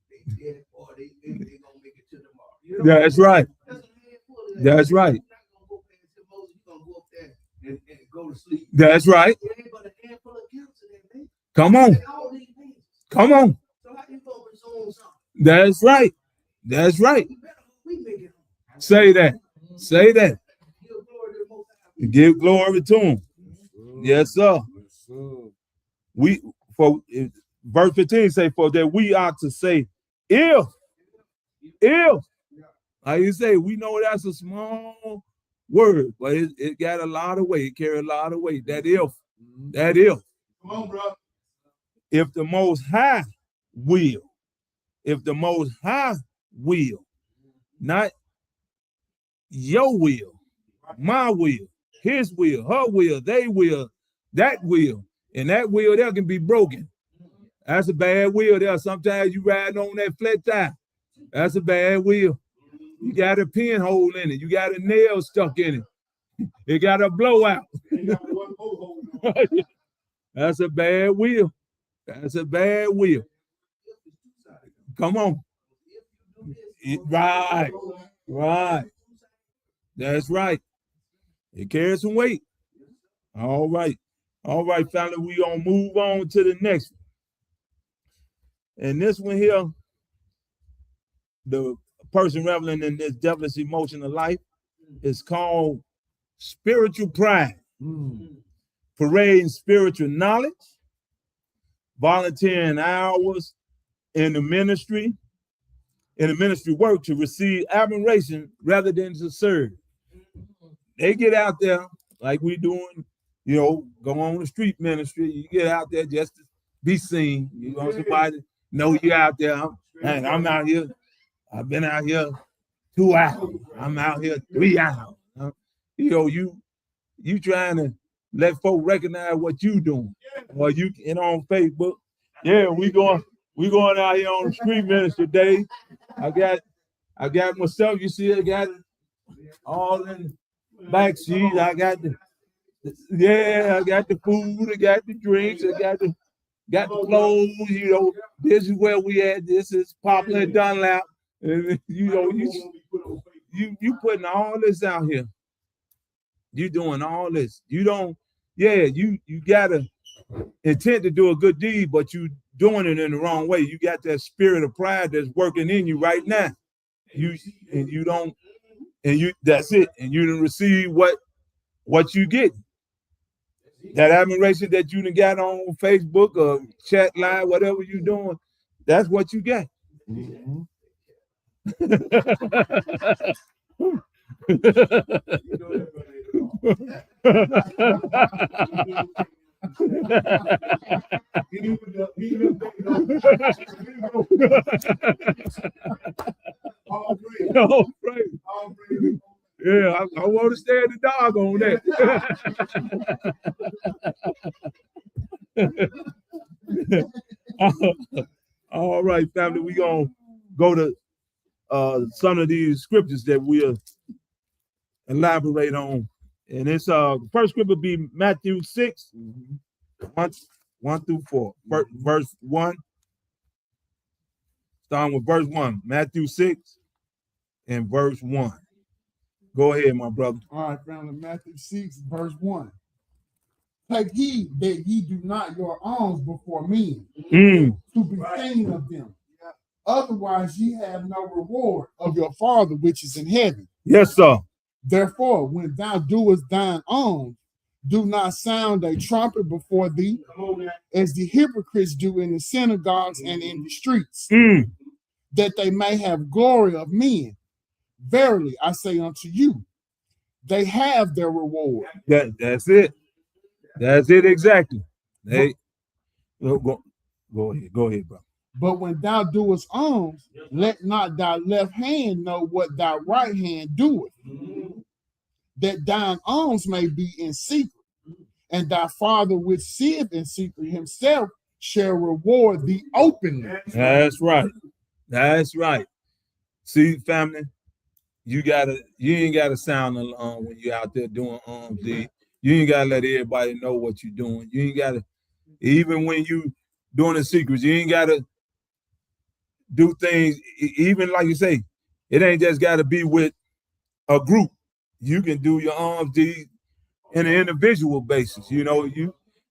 They dead or they gonna make it to tomorrow. You know? That's right. That's a handful of That's right. You're not gonna go past the Moses. You're gonna go up there and go to sleep. That's right. It ain't but a handful of counsel that man. Come on. And all these things. Come on. So how you gonna resume something? That's right. That's right. We better hope we make it home. Say that. Say that. Give glory to the Most High. Give glory to him. Yes, sir. We for verse 15 say, for that we ought to say, if. Like you say, we know that's a small word, but it got a lot of weight. It carry a lot of weight. That if. Come on, bro. If the Most High will. If the Most High will. Not your will, my will, his will, her will, they will, that will. And that will there can be broken. That's a bad will there. Sometimes you riding on that flat tire. That's a bad will. You got a pinhole in it. You got a nail stuck in it. It got a blowout. That's a bad will. That's a bad will. Come on. Right. That's right. It carries some weight. All right. All right, family, we gonna move on to the next one. And this one here, the person reveling in this devilish emotion of life is called spiritual pride. Parading spiritual knowledge, volunteering hours in the ministry work to receive admiration rather than to serve. They get out there like we doing, go on the street ministry. You get out there just to be seen. You want somebody to know you out there. I'm out here. I've been out here 2 hours. I'm out here 3 hours. You trying to let folk recognize what you doing. Or you on Facebook. Yeah, we going out here on the street minister day. I got myself, you see, I got it all in the back seat. I got I got the food, I got the drinks, I got the clothes, you know. This is where we at. This is Poplar and Dunlap. And, you know, you putting all this out here. You doing all this. You don't, you gotta intend to do a good deed, but you doing it in the wrong way. You got that spirit of pride that's working in you right now. That's it. And you didn't receive what you get. That admiration that you done got on Facebook or chat line, whatever you doing, that's what you get. Mm-hmm. Oh, praise. Yeah, I want to stay in the dog on that. All right, family, we're going to go to some of these scriptures that we'll elaborate on. And it's first scripture be Matthew 6, 1 through 4. Verse 1. Starting with verse 1. Matthew 6 and verse 1. Go ahead, my brother. All right, family. Matthew 6, verse 1. Take heed that ye do not your alms before men to be seen of them. Otherwise, ye have no reward of your Father which is in heaven. Yes, sir. Therefore, when thou doest thine alms, do not sound a trumpet before thee, as the hypocrites do in the synagogues and in the streets, that they may have glory of men. Verily, I say unto you, they have their reward. That's it. That's it exactly. Go ahead, bro. But when thou doest alms, let not thy left hand know what thy right hand doeth, that thine alms may be in secret, and thy Father which seeth in secret himself shall reward thee openly. That's right. That's right. See, family, you ain't gotta sound alarm when you're out there doing alms deed. You ain't gotta let everybody know what you're doing. You ain't gotta, even when you doing the secrets, you ain't gotta do things, even like you say, it ain't just gotta be with a group. You can do your alms deed in an individual basis. You know,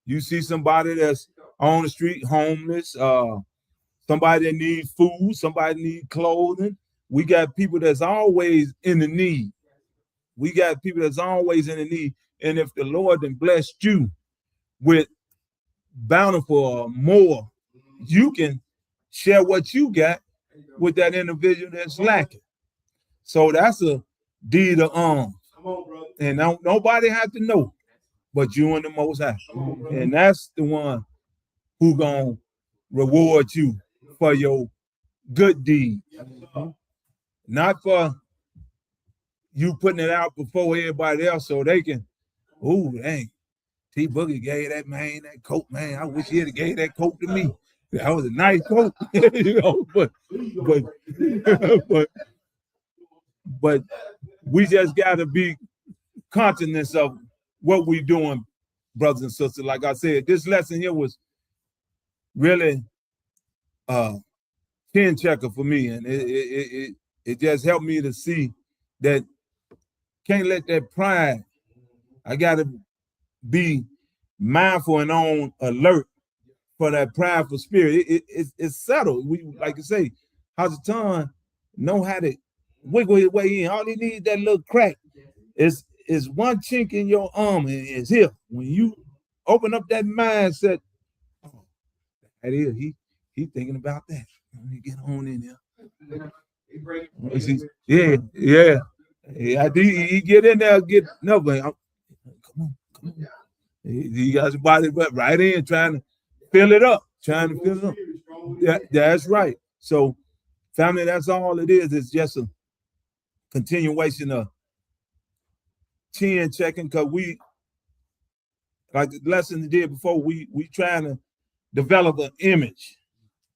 you see somebody that's on the street, homeless, somebody that needs food, somebody needs clothing. We got people that's always in the need. We got people that's always in the need. And if the Lord then blessed you with bountiful or more, you can share what you got with that individual that's lacking. So that's a deed of alms. And nobody has to know but you and the Most High. And that's the one who gonna reward you for your good deed. Not for you putting it out before everybody else so they can, oh, dang, T Boogie gave that man that coat, man. I wish he had gave that coat to me. That was a nice coat, you know, but we just gotta be conscious of what we doing, brothers and sisters. Like I said, this lesson here was really 10 checker for me, and it just helped me to see that can't let that pride. I gotta be mindful and on alert for that prideful spirit. It's subtle. We, like you say, Hasatan know how to wiggle his way in. All he needs that little crack is one chink in your arm, and it's here. When you open up that mindset, oh, that is he thinking about that. Let me get on in there. Yeah. He get in there, get nobody. Come on. He got his body right in, trying to fill it up. Yeah, that's right. So, family, that's all it is. It's just a continuation of chin checking, because like the lesson did before, we trying to develop an image,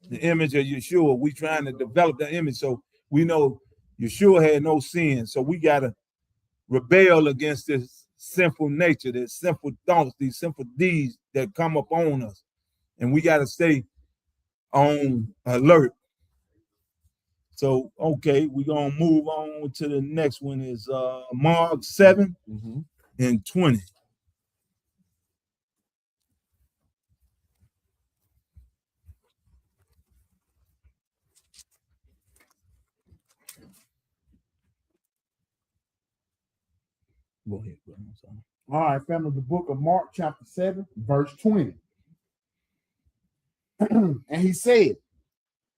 the image of Yeshua. We trying to develop that image. So we know Yeshua had no sin. So we got to rebel against this sinful nature, these sinful thoughts, these sinful deeds that come upon us. And we got to stay on alert. So, okay, we're going to move on to the next one is Mark 7 and 20. Go ahead, bro. I'm sorry. All right, family, the book of Mark, chapter 7, verse 20. And he said,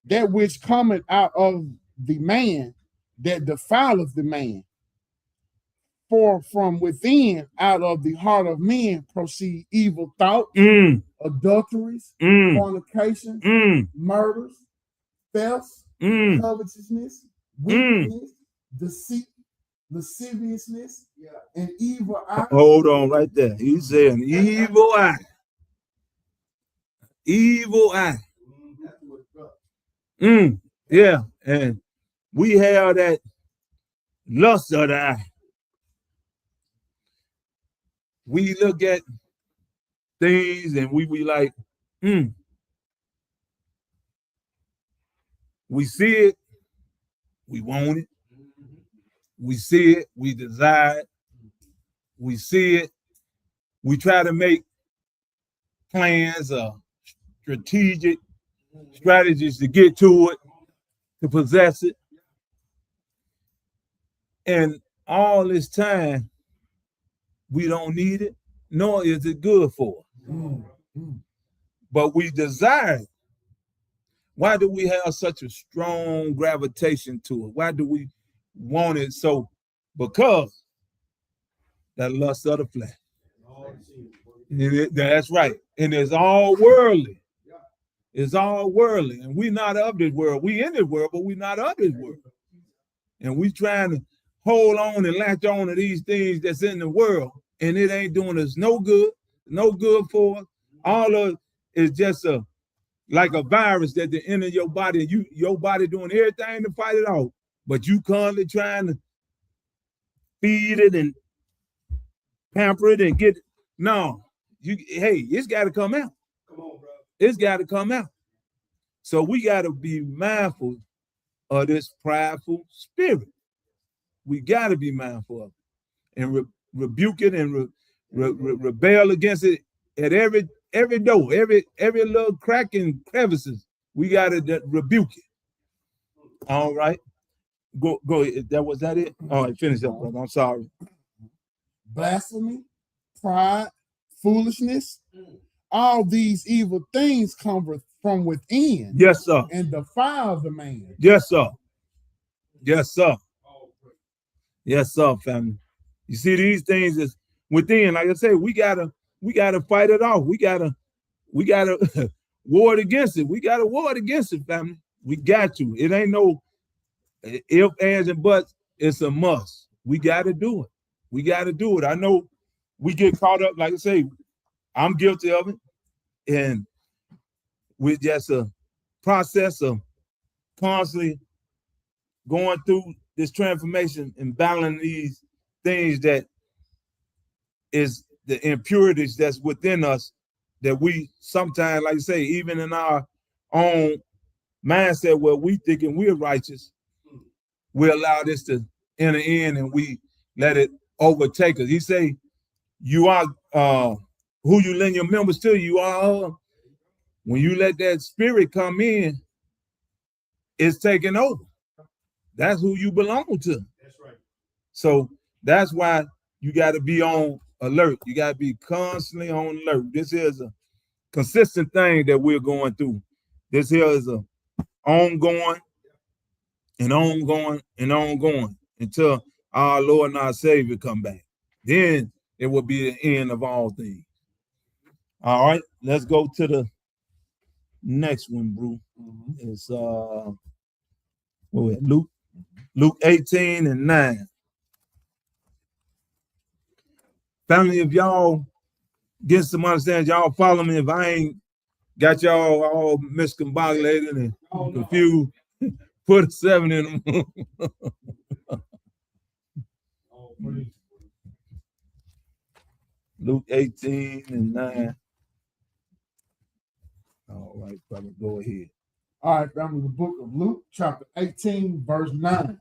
that which cometh out of the man, that defileth the man. For from within, out of the heart of men, proceed evil thoughts, adulteries, fornication, murders, thefts, covetousness, wickedness, deceit, lasciviousness, and evil eye. Hold on right there. He said an evil eye. Evil eye. Yeah, and we have that lust of the eye. We look at things and we be like, we see it, we want it. We see it, we desire it. We see it, we try to make plans or strategic strategies to get to it, to possess it. And all this time, we don't need it, nor is it good for us. But we desire it. Why do we have such a strong gravitation to it? Why do we want it so? Because that lust of the flesh. That's right. And it's all worldly. It's all worldly. And we're not of this world. We in this world, but we're not of this world. And we trying to hold on and latch on to these things that's in the world. And it ain't doing us no good for us. All of it is just like a virus that they enter your body, and your body doing everything to fight it off. But you constantly trying to feed it and pamper it and get it. No, it's got to come out. Come on, bro. It's got to come out. So we got to be mindful of this prideful spirit. We got to be mindful of it and rebuke it and rebel against it at every door, every little crack and crevices. We got to rebuke it. All right. Go ahead. Was that it? All right, finish up, brother. I'm sorry. Blasphemy, pride, foolishness, all these evil things come from within. Yes, sir. And defile the man. Yes, sir. Yes, sir. Yes, sir, family. You see, these things is within. Like I say, we gotta fight it off. We gotta ward against it. We gotta ward against it, family. We got to. It ain't no if, ands, and buts. It's a must. We gotta do it. We gotta do it. I know we get caught up, like I say, I'm guilty of it. And with just a process of constantly going through this transformation and battling these things that is the impurities that's within us, that we sometimes, like I say, even in our own mindset where we thinking we're righteous, we allow this to enter in and we let it overtake us. He say, you are who you lend your members to, you are. When you let that spirit come in, it's taking over. That's who you belong to. That's right. So that's why you got to be on alert. You got to be constantly on alert. This is a consistent thing that we're going through. This here is a ongoing and ongoing and ongoing until our Lord and our Savior come back. Then it will be the end of all things. All right, let's go to the next one, bro. It's Luke 18 and 9. Family, if y'all get some understanding. Y'all follow me if I ain't got y'all all miscombobulated and confused. Put a 7 in them. Luke 18 and 9. All right, brother, go ahead. All right, family, the book of Luke, chapter 18, verse 9.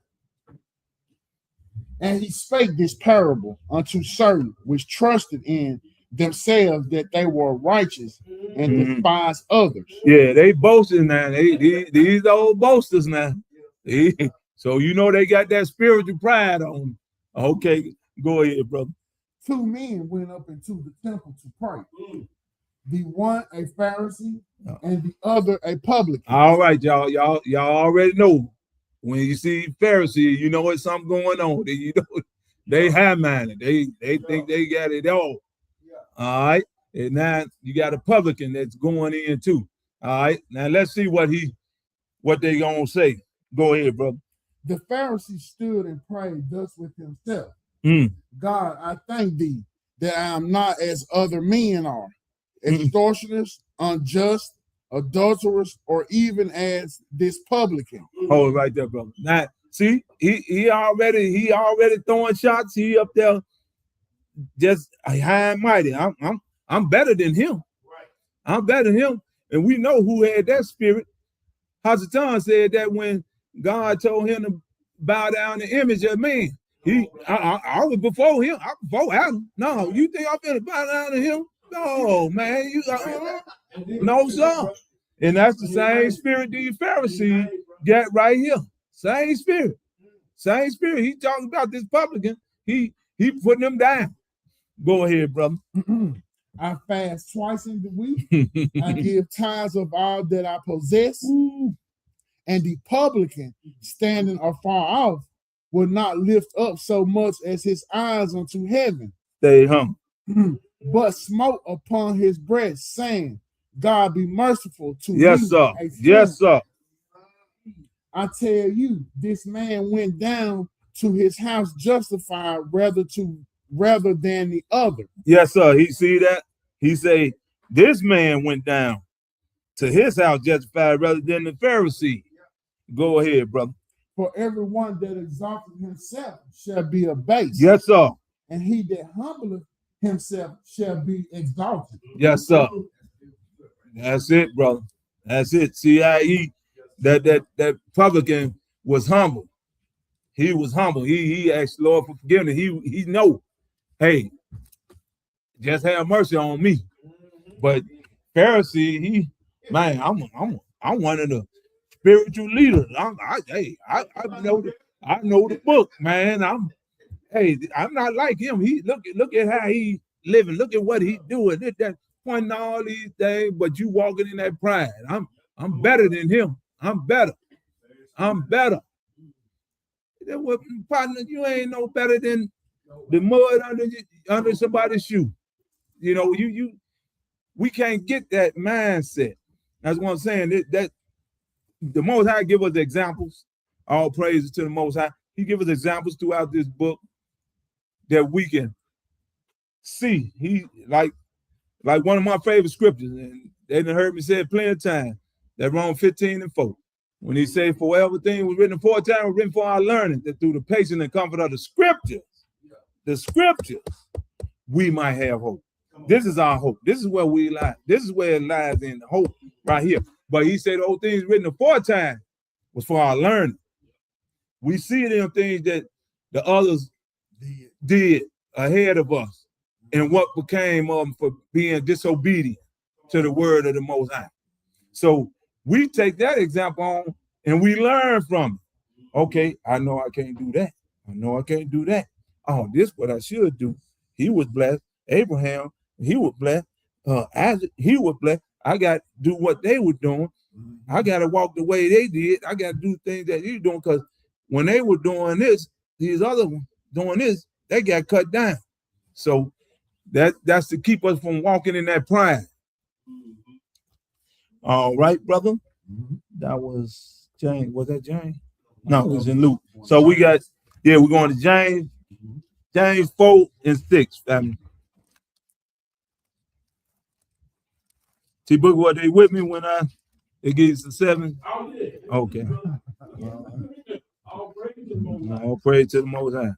And he spake this parable unto certain which trusted in themselves that they were righteous and despised others. Yeah, they boasting now. These old boasters now. So you know they got that spiritual pride on them. Okay, go ahead, brother. 2 men went up into the temple to pray. The one a Pharisee and the other a publican. All right, y'all already know. When you see Pharisee, you know it's something going on. You know they high-minded. They think they got it all. All right. And now you got a publican that's going in too. All right. Now let's see what they gonna say. Go ahead, brother. The Pharisee stood and prayed thus with himself. God, I thank thee that I am not as other men are, extortioners, unjust, adulterers, or even as this publican. Hold it right there, brother. Now, see, he already throwing shots. He up there just high and mighty. I'm better than him. I'm better than him. And we know who had that spirit. Hasatan said that when God told him to bow down the image of man. I was before him. I before Adam. No, you think I'm gonna bow down to him? No, man. No, sir. And that's the same spirit the Pharisee got right here. Same spirit. Same spirit. He talking about this publican. He putting them down. Go ahead, brother. I fast twice in the week. I give tithes of all that I possess. And the publican, standing afar off, will not lift up so much as his eyes unto heaven. Stay humble. But smote upon his breast, saying, God be merciful to me. Yes, sir. Yes, sir. I tell you, this man went down to his house justified rather than the other. Yes, sir. He see that? He say, this man went down to his house justified rather than the Pharisee. Go ahead, brother. For everyone that exalteth himself shall be abased. Yes, sir. And he that humbleth himself shall be exalted. Yes, sir. That's it, brother. That's it. See how that publican was humble. He was humble. He asked Lord for forgiveness. He know, hey, just have mercy on me. But Pharisee, I'm one of the spiritual leaders. I know the book, man. I'm not like him. He look at how he living. Look at what he doing. That pointing all these things, but you walking in that pride. I'm better than him. I'm better. What, partner, you ain't no better than the mud under somebody's shoe. You know, we can't get that mindset. That's what I'm saying. That the Most High give us examples. All praises to the Most High. He give us examples throughout this book that we can see. He like one of my favorite scriptures, and they done heard me say it plenty of times. That Romans 15:4. When he said, for everything was written aforetime, was written for our learning, that through the patience and comfort of the scriptures, we might have hope. This is our hope. This is where we lie. This is where it lies in hope right here. But he said all things written aforetime was for our learning. We see them things that the others did ahead of us and what became of them for being disobedient to the word of the Most High. So we take that example on and we learn from it. Okay, I know I can't do that. I know I can't do that. Oh, this is what I should do. He was blessed. Abraham, he was blessed. Isaac, he was blessed. I got to do what they were doing. I got to walk the way they did. I got to do things that he's doing, because when they were doing this, these other ones doing this, they got cut down. So that's to keep us from walking in that pride. All right, brother. That was James. Was that James? No, it was in Luke. So we got, we're going to James 4 and 6, family. T Book, were they with me when it gets to 7? Oh, yeah. Okay. All praise to the Most High. All praise to the Most High.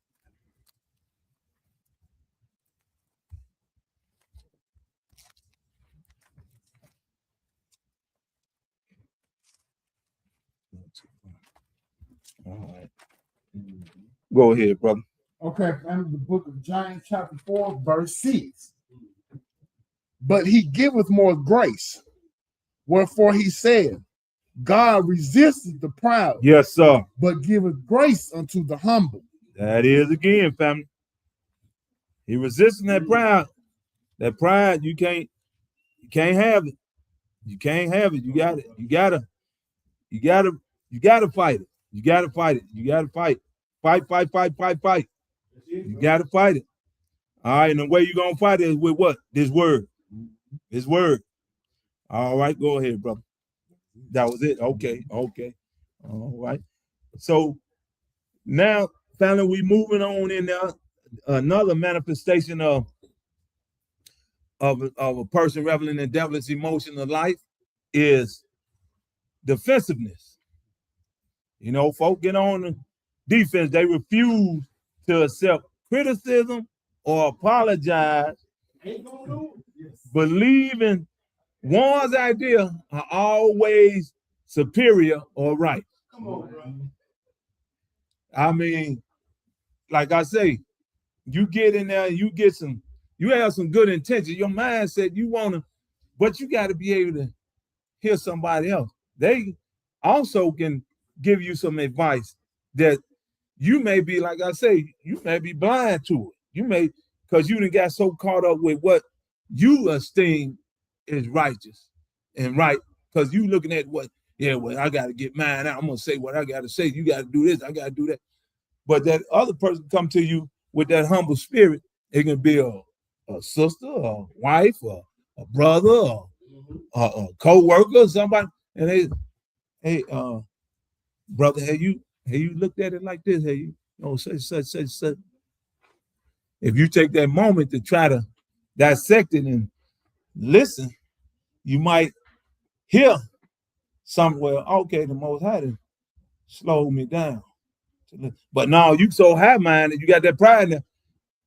All right. Go ahead, brother. Okay, and the book of James, chapter 4, verse 6. But he giveth more grace. Wherefore he said, God resisteth the proud, Yes, sir. but giveth grace unto the humble. That is again, family. He resisting that pride. That pride, you can't have it. You can't have it. You gotta fight it. You gotta fight it. You gotta fight. Fight. You gotta fight it. All right, and the way you're gonna fight it is with what? This word. This word. All right, go ahead, brother. That was it. Okay. All right. So now, family, we moving on in there. Another manifestation of a person reveling in devilish emotion of life is defensiveness. You know, folk get on the defense. They refuse to accept criticism or apologize, Ain't gonna do it. believing one's idea are always superior or right. Come on, bro. I mean, like I say, you get in there and you have some good intentions. Your mindset, you want to, but you got to be able to hear somebody else. They also can give you some advice that you may be, like I say, you may be blind to it. You may, because you done got so caught up with what you esteem is righteous and right, because you looking at what, well, I got to get mine out. I'm going to say what I got to say. You got to do this. I got to do that. But that other person come to you with that humble spirit. It can be a sister, a wife, or a brother, or a co-worker, or somebody. And they, hey, brother, have you looked at it like this? Have you know, such. If you take that moment to try to dissect it and listen, you might hear somewhere, okay, the Most High done slowed me down. But now you so high-minded, you got that pride there.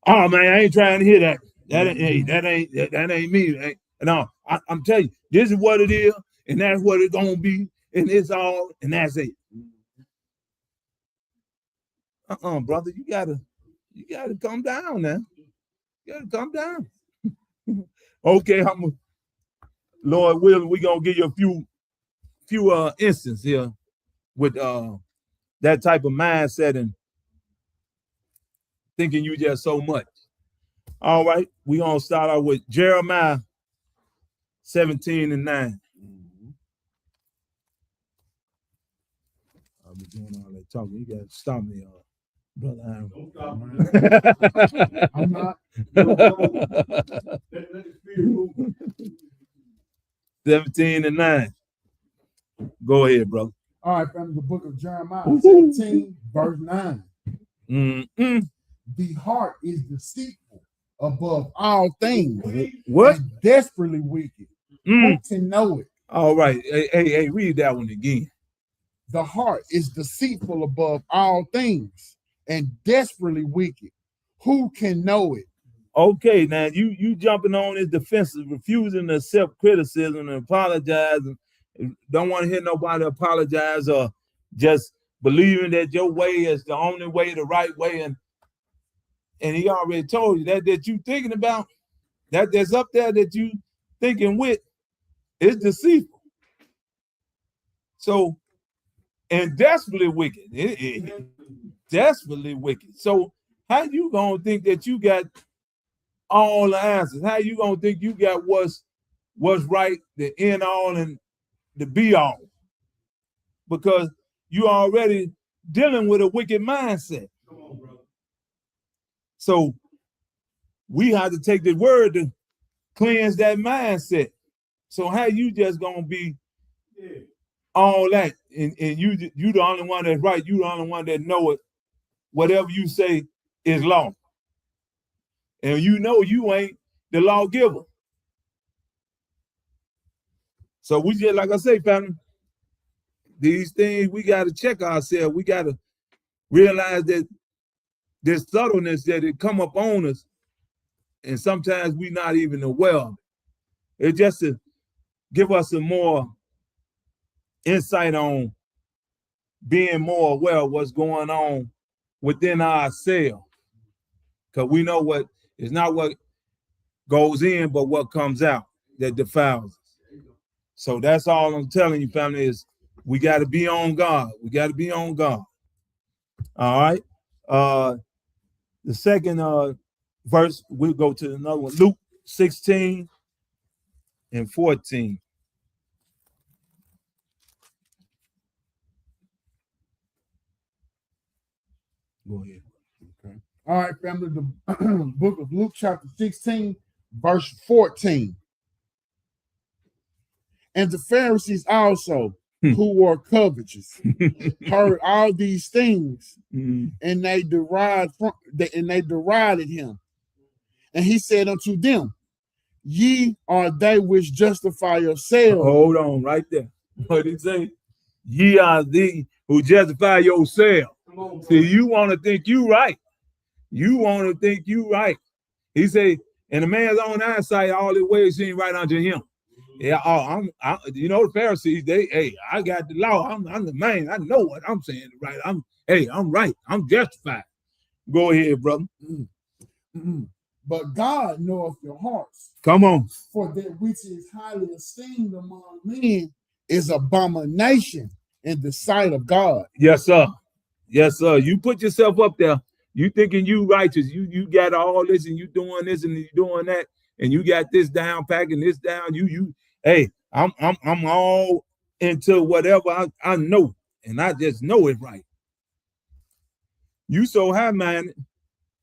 Oh man, I ain't trying to hear that. That ain't me. No, I'm telling you, this is what it is, and that's what it's gonna be, and it's all, and that's it. Brother, you gotta come down now. You gotta come down. Okay, Lord willing, we're gonna give you a few instances here with that type of mindset and thinking you just so much. All right, we're gonna start out with Jeremiah 17:9. I'll be doing all that talking. You gotta stop me, brother. Don't stop, man. I'm not. Let the spirit move. 17:9. Go ahead, brother. All right, from the book of Jeremiah, 17, verse 9. The heart is deceitful above all things. What? And desperately wicked. Who can know it? All right. Hey, read that one again. The heart is deceitful above all things and desperately wicked. Who can know it? Okay, now you jumping on his defensive, refusing to accept criticism and apologize, and don't want to hear nobody apologize, or just believing that your way is the only way, the right way, and he already told you that you thinking about, that's up there that you thinking with, is deceitful. So, and desperately wicked, desperately wicked. So how you gonna think that you got all the answers? How you gonna think you got what's right, the end all and the be all? Because you already dealing with a wicked mindset. Come on, brother. So we have to take the word to cleanse that mindset. So how you just gonna be all that, and you the only one that's right, you the only one that know it, whatever you say is law. And you know you ain't the lawgiver. So we just, like I say, family, these things, we got to check ourselves. We got to realize that there's subtleness that it come up on us, and sometimes we not even aware of it. It's just to give us some more insight on being more aware of what's going on within ourselves. Because we know what is not what goes in, but what comes out that defiles us. So that's all I'm telling you, family, is we got to be on God. We got to be on God. All right. The second verse, we'll go to another one. Luke 16 and 14. Go ahead. Okay. All right, family. The book of Luke, chapter 16, verse 14. And the Pharisees also, who were covetous, heard all these things, and they derided him. And he said unto them, Ye are they which justify yourselves. Hold on, right there. What did it say? Ye are thee who justify yourself. See, you want to think you right. You want to think you right. He said, and a man's own eyesight, all his ways seem right unto him. Yeah, the Pharisees, I got the law. I'm the man. I know what I'm saying right. I'm right. I'm justified. Go ahead, brother. But God knoweth your hearts. Come on. For that which is highly esteemed among men is abomination in the sight of God. Yes, sir. Yes, sir. You put yourself up there. You thinking you righteous. You got all this and you doing this and you doing that. And you got this down, packing this down. Hey, I'm all into whatever I know, and I just know it right. You so high-minded,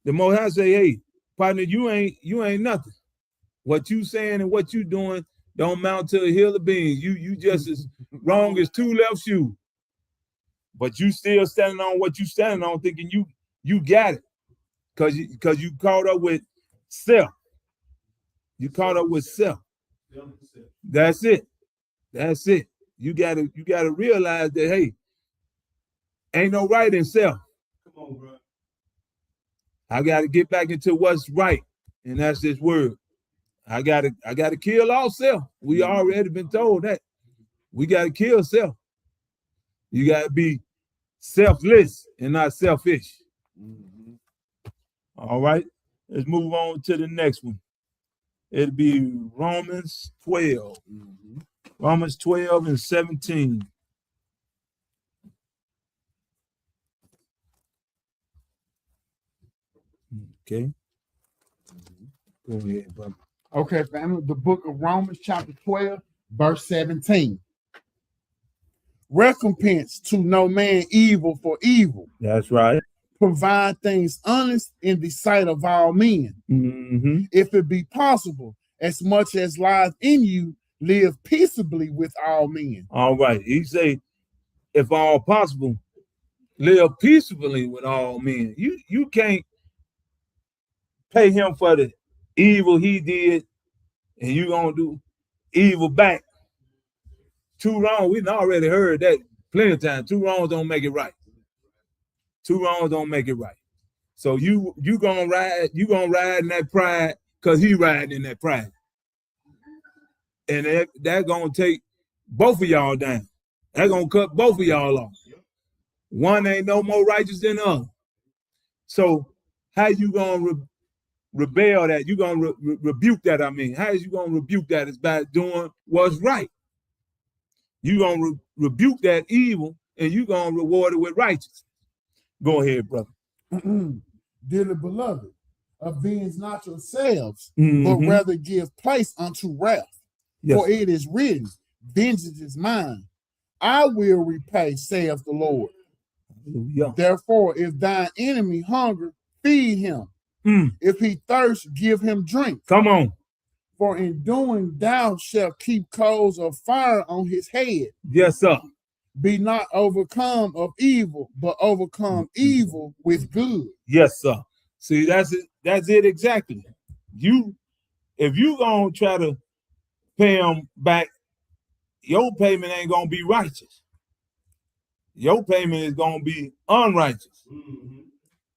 the Most High say, hey, partner, you ain't nothing. What you saying and what you doing don't mount to a hill of beans. You just as wrong as two left shoes. But you still standing on what you standing on, thinking you got it. Because you caught up with self. You caught up with self. That's it. That's it. You gotta realize that, hey, ain't no right in self. Come on, bro. I gotta get back into what's right, and that's this word. I gotta kill all self. We already been told that. We gotta kill self. You gotta be selfless and not selfish. All right. Let's move on to the next one. It'll be Romans 12. Romans 12 and 17. Okay. Go ahead, brother. Okay, family. The book of Romans, chapter 12, verse 17. Recompense to no man evil for evil. That's right. Provide things honest in the sight of all men. If it be possible, as much as lies in you, live peaceably with all men. All right. He say, if all possible, live peaceably with all men. You can't pay him for the evil he did, and you gonna do evil back. Two wrongs, we've already heard that plenty of times. Two wrongs don't make it right. Two wrongs don't make it right. So you gonna ride in that pride because he riding in that pride. And that gonna take both of y'all down. That gonna cut both of y'all off. One ain't no more righteous than the other. So how you gonna rebel that? You gonna rebuke that? I mean, how is you gonna rebuke that? It's by doing what's right. You gonna rebuke that evil, and you gonna reward it with righteousness. Go ahead, brother. Dearly beloved, avenge not yourselves, but rather give place unto wrath. Yes. For it is written, vengeance is mine. I will repay, saith the Lord. Hallelujah. Therefore, if thine enemy hunger, feed him. If he thirst, give him drink. Come on. For in doing thou shalt keep coals of fire on his head. Yes, sir. Be not overcome of evil, but overcome evil with good. Yes, sir. See, that's it. That's it exactly. If you gonna try to pay him back your payment ain't gonna be righteous. Your payment is gonna be unrighteous.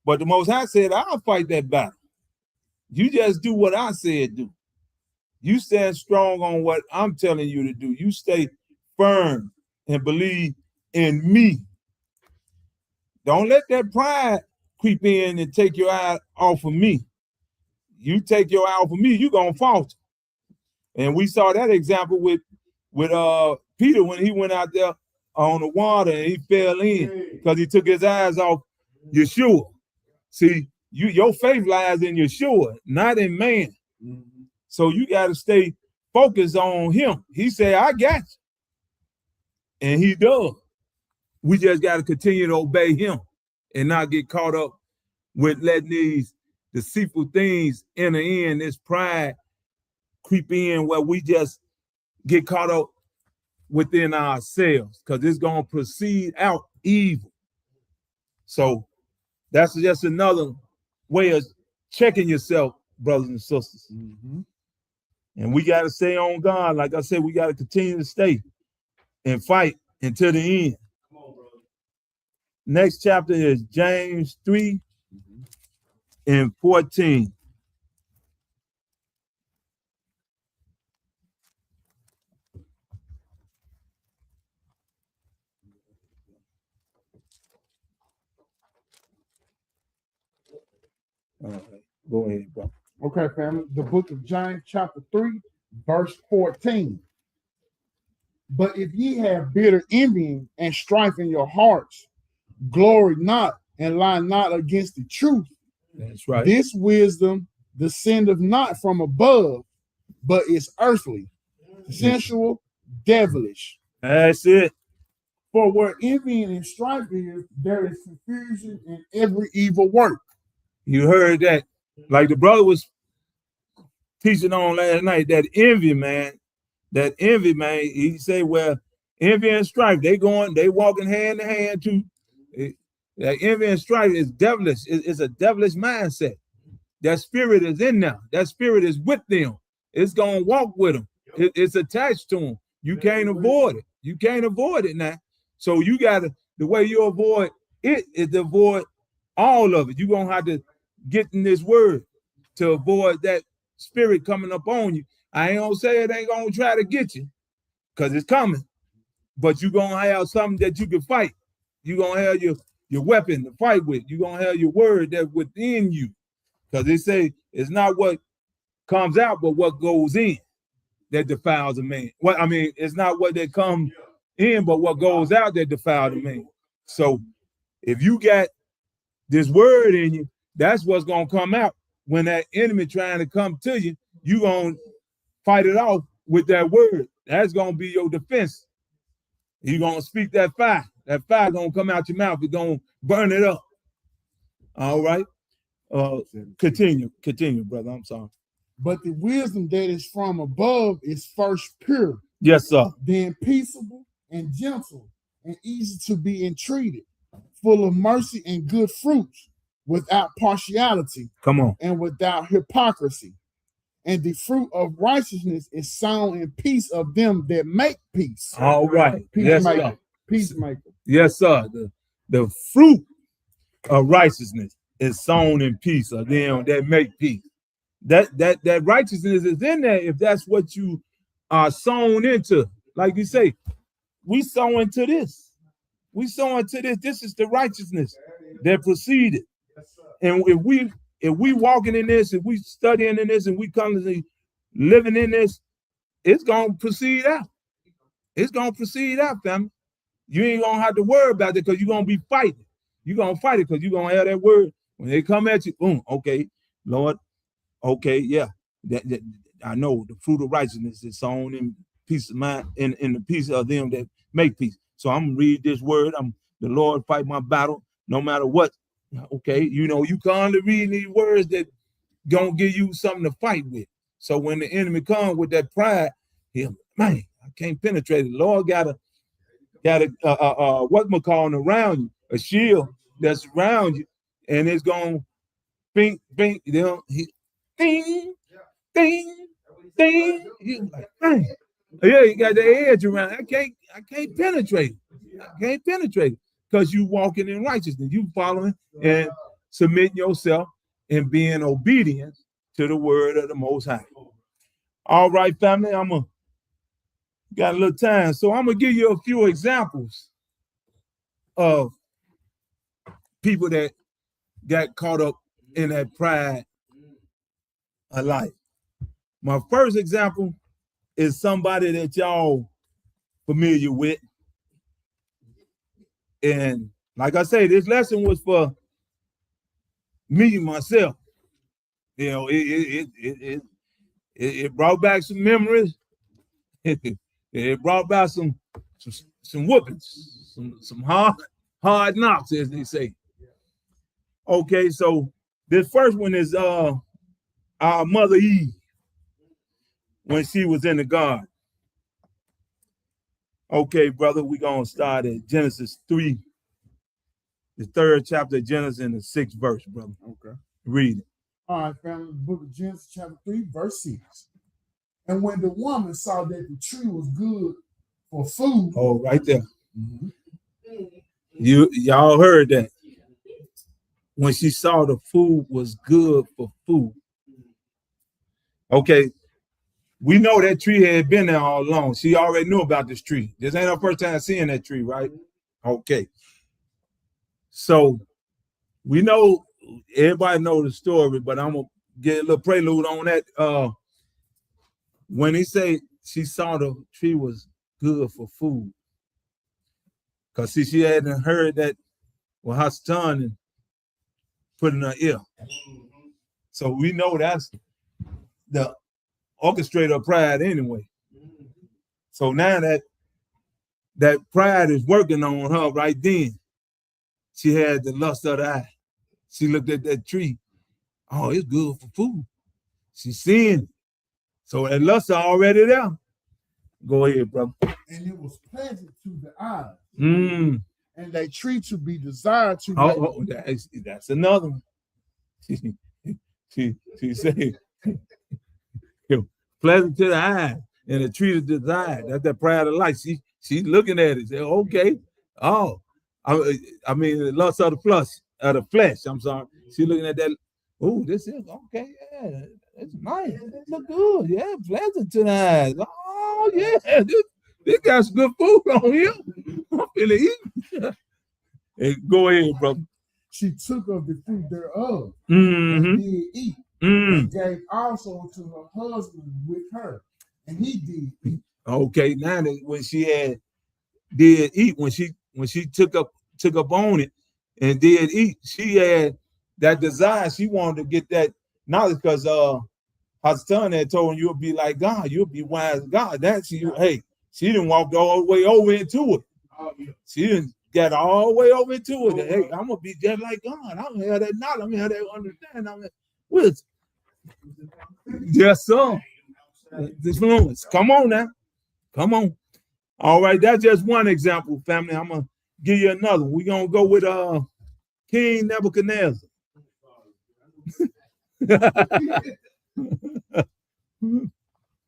But the Most High said, I'll fight that battle. You just do what I said do. You stand strong on what I'm telling you to do. You stay firm and believe in me. Don't let that pride creep in and take your eye off of me. You take your eye off of me, you're gonna falter. And we saw that example with Peter when he went out there on the water and he fell in because he took his eyes off Yeshua. See, your faith lies in Yeshua, not in man. So you got to stay focused on him. He said, I got you. And he does. We just got to continue to obey him and not get caught up with letting these deceitful things enter in, this pride creep in where we just get caught up within ourselves because it's going to proceed out evil. So that's just another way of checking yourself, brothers and sisters. And we got to stay on God. Like I said, we got to continue to stay and fight until the end. Come on, brother. Next chapter is James 3 and 14. All right, go ahead, bro. Okay, family. The book of James, chapter 3, verse 14. But if ye have bitter envying and strife in your hearts, glory not and lie not against the truth. That's right. This wisdom descendeth not from above, but is earthly, sensual, devilish. That's it. For where envying and strife is, there is confusion in every evil work. You heard that. Like the brother was teaching on last night, that envy, man. That envy, man. He say, well, envy and strife, they walking hand in hand too. That envy and strife is devilish. It's a devilish mindset. That spirit is in them. That spirit is with them. It's going to walk with them. It's attached to them. You can't avoid it. You can't avoid it now. So you got to, the way you avoid it is to avoid all of it. You're going to have to get in this word to avoid that spirit coming up on you. I ain't gonna say it ain't gonna try to get you because it's coming, but you're gonna have something that you can fight. You're gonna have your weapon to fight with. You're gonna have your word that's within you, because they say it's not what comes out, but what goes in that defiles a man. Well, I mean, it's not what that comes in, but what goes out that defiles a man. So if you got this word in you, that's what's gonna come out when that enemy trying to come to you. You gonna fight it off with that word. That's gonna be your defense. You're gonna speak that fire. That fire gonna come out your mouth. It's gonna burn it up. All right. Continue, brother. I'm sorry. But the wisdom that is from above is first pure, Yes, sir. then peaceable and gentle and easy to be entreated, full of mercy and good fruits, without partiality Come on. and without hypocrisy. And the fruit of righteousness is sown in peace of them that make peace. All right. Yes, Peacemaker. sir. Peacemaker. Yes, sir. The fruit of righteousness is sown in peace of them that make peace. That righteousness is in there if that's what you are sown into. Like you say, we sow into this. We sow into this. This is the righteousness that proceeded. And if we walking in this, if we studying in this, and we constantly living in this, it's gonna proceed out. It's gonna proceed out, family. You ain't gonna have to worry about it because you're gonna be fighting. You're gonna fight it because you're gonna have that word. When they come at you, boom, okay, Lord, okay, yeah. That I know the fruit of righteousness is sown in peace of mind, in the peace of them that make peace. So I'm gonna read this word. The Lord fight my battle, no matter what. Okay, you know, you constantly reading these words that gonna give you something to fight with. So when the enemy comes with that pride, man, I can't penetrate it. The Lord got a what's-called around you, a shield that's around you, and it's gonna bing, bing, ding, ding, ding. You like, man, Yeah, you got the edge around. I can't penetrate. I can't penetrate because you walking in righteousness. You following and submitting yourself and being obedient to the word of the Most High. All right, family, got a little time, so I'm gonna give you a few examples of people that got caught up in that pride of life. My first example is somebody that y'all familiar with. And like I say, this lesson was for me myself. You know, it brought back some memories. It brought back some whoopings, some hard knocks, as they say. Okay, so this first one is our mother Eve when she was in the garden. Okay, brother, we're gonna start at Genesis 3, the 3rd chapter of Genesis and the 6th verse, brother. Okay. Read it. All right, family. The book of Genesis, chapter 3, verse 6. And when the woman saw that the tree was good for food. Oh, right there. Y'all heard that. When she saw the food was good for food. Okay. We know that tree had been there all along. She already knew about this tree. This ain't her first time seeing that tree, right? Okay. So we know, everybody knows the story, but I'm going to get a little prelude on that. When he said she saw the tree was good for food. Because see, she hadn't heard that with her son and put in her ear. So we know that's the orchestrator of pride anyway. So now that pride is working on her right then. She had the lust of the eye. She looked at that tree. Oh, it's good for food. She's seeing it. So that lust is already there. Go ahead, brother. And it was pleasant to the eyes. Mm. And that tree to be desired to. That's another one. She said, pleasant to the eye, and the tree of desire. That's that pride of life. She's looking at it. Say, okay. Oh, I mean, the lust of the flesh. I'm sorry. She's looking at that. Oh, this is okay. Yeah, it's nice. It look good. Yeah, pleasant to the eyes. Oh, yeah. This got some good food on here. I'm feeling eating. Hey, go ahead, brother. She took of the fruit thereof Mm-hmm. and did eat. And gave also to her husband with her, and he did eat. Okay, now that when she did eat, when she took up on it and did eat, she had that desire. She wanted to get that knowledge because her son had told her, you'll be like God, you'll be wise as God. That she didn't walk all the way over into it. She didn't get all the way over into it. Hey, I'm gonna be just like God. I'm gonna have that knowledge. I'm gonna have that understanding. I'm gonna wisdom. Yes, sir. This influence. Come on now. Come on. All right, that's just one example, family. I'm gonna give you another. We're gonna go with King Nebuchadnezzar.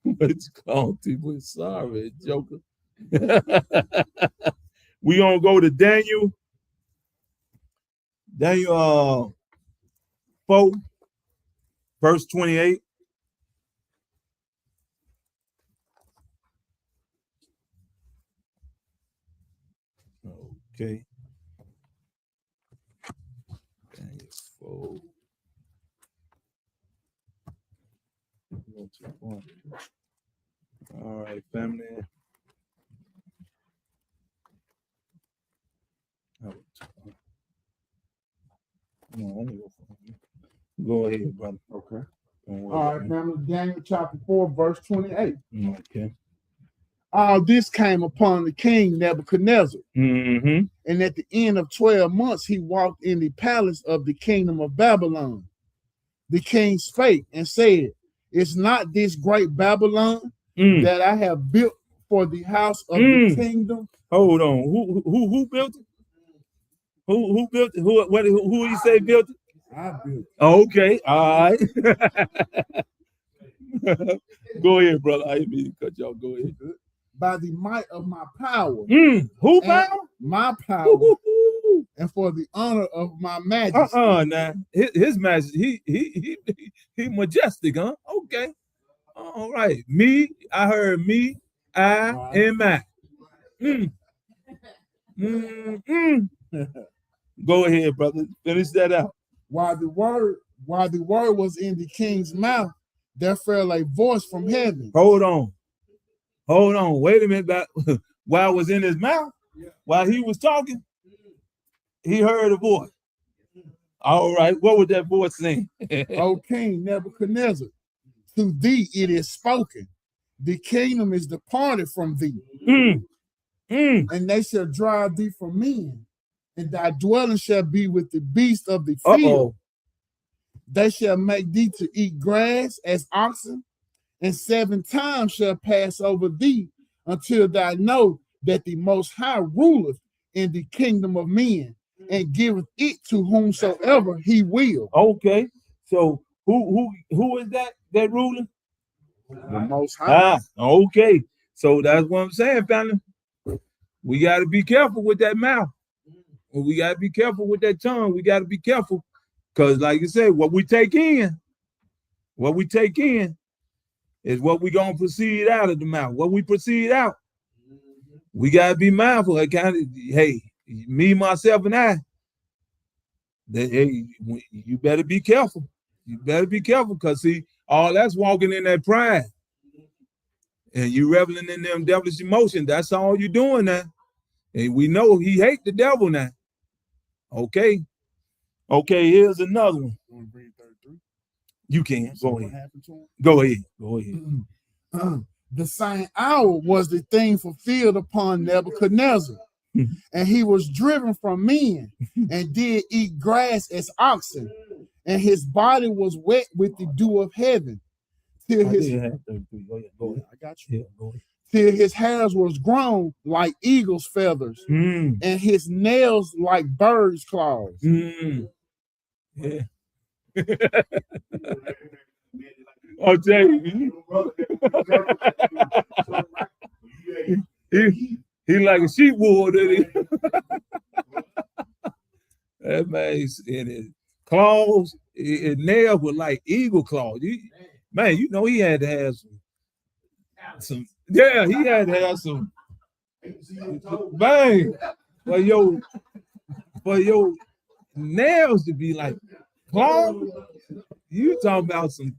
What's called people? Sorry, Joker. We're gonna go to Daniel 4, verse 28. Okay. Daniel 4. All right, family. Go ahead, brother. Okay. All right, family. Daniel chapter 4, verse 28. Okay. All this came upon the king Nebuchadnezzar. Mm-hmm. And at the end of 12 months, he walked in the palace of the kingdom of Babylon. The king spake and said, is not this great Babylon that I have built for the house of the kingdom? Hold on. Who built it? Who built it? Who you say built it? I built it. Okay. All right. Go ahead, brother. I didn't mean to cut y'all. Go ahead. by the might of my power, Who and power? my power, and for the honor of my majesty. Now his majesty, he majestic, huh? Okay. All right. Me, I heard me, I, Right. and my. Go ahead, brother. Finish that out. While the word was in the king's mouth, there fell a voice from heaven. Hold on. Wait a minute. While it was in his mouth, while he was talking, he heard a voice. All right. What was that voice saying? O King Nebuchadnezzar, to thee it is spoken, the kingdom is departed from thee, and they shall drive thee from men, and thy dwelling shall be with the beasts of the field. They shall make thee to eat grass as oxen, and 7 times shall pass over thee until thou know that the Most High ruleth in the kingdom of men, and giveth it to whomsoever he will. Okay. So who is that ruler? The Most High. Okay. So that's what I'm saying, family. We got to be careful with that mouth. We got to be careful with that tongue. We got to be careful because, like you said, what we take in is what we gonna proceed out of the mouth. What we proceed out, we gotta be mindful. Hey, me, myself, and I. You better be careful. You better be careful, because see, all that's walking in that pride, and you reveling in them devilish emotions. That's all you doing now. And we know he hate the devil now. Okay. Here's another one. You want to bring 33? You can So go what ahead. happened to him? Go ahead. The same hour was the thing fulfilled upon Nebuchadnezzar, and he was driven from men and did eat grass as oxen, and his body was wet with the dew of heaven till his Go ahead. I got you. Yeah, go ahead. Till his hairs was grown like eagle's feathers, and his nails like birds' claws. Yeah. I'll tell you, he like a sheep wool, did he? That man's in his claws, his nails were like eagle claws. Man, you know he had to have some. Yeah, he had to have some. Bang, for your nails to be like claws. You talking about some?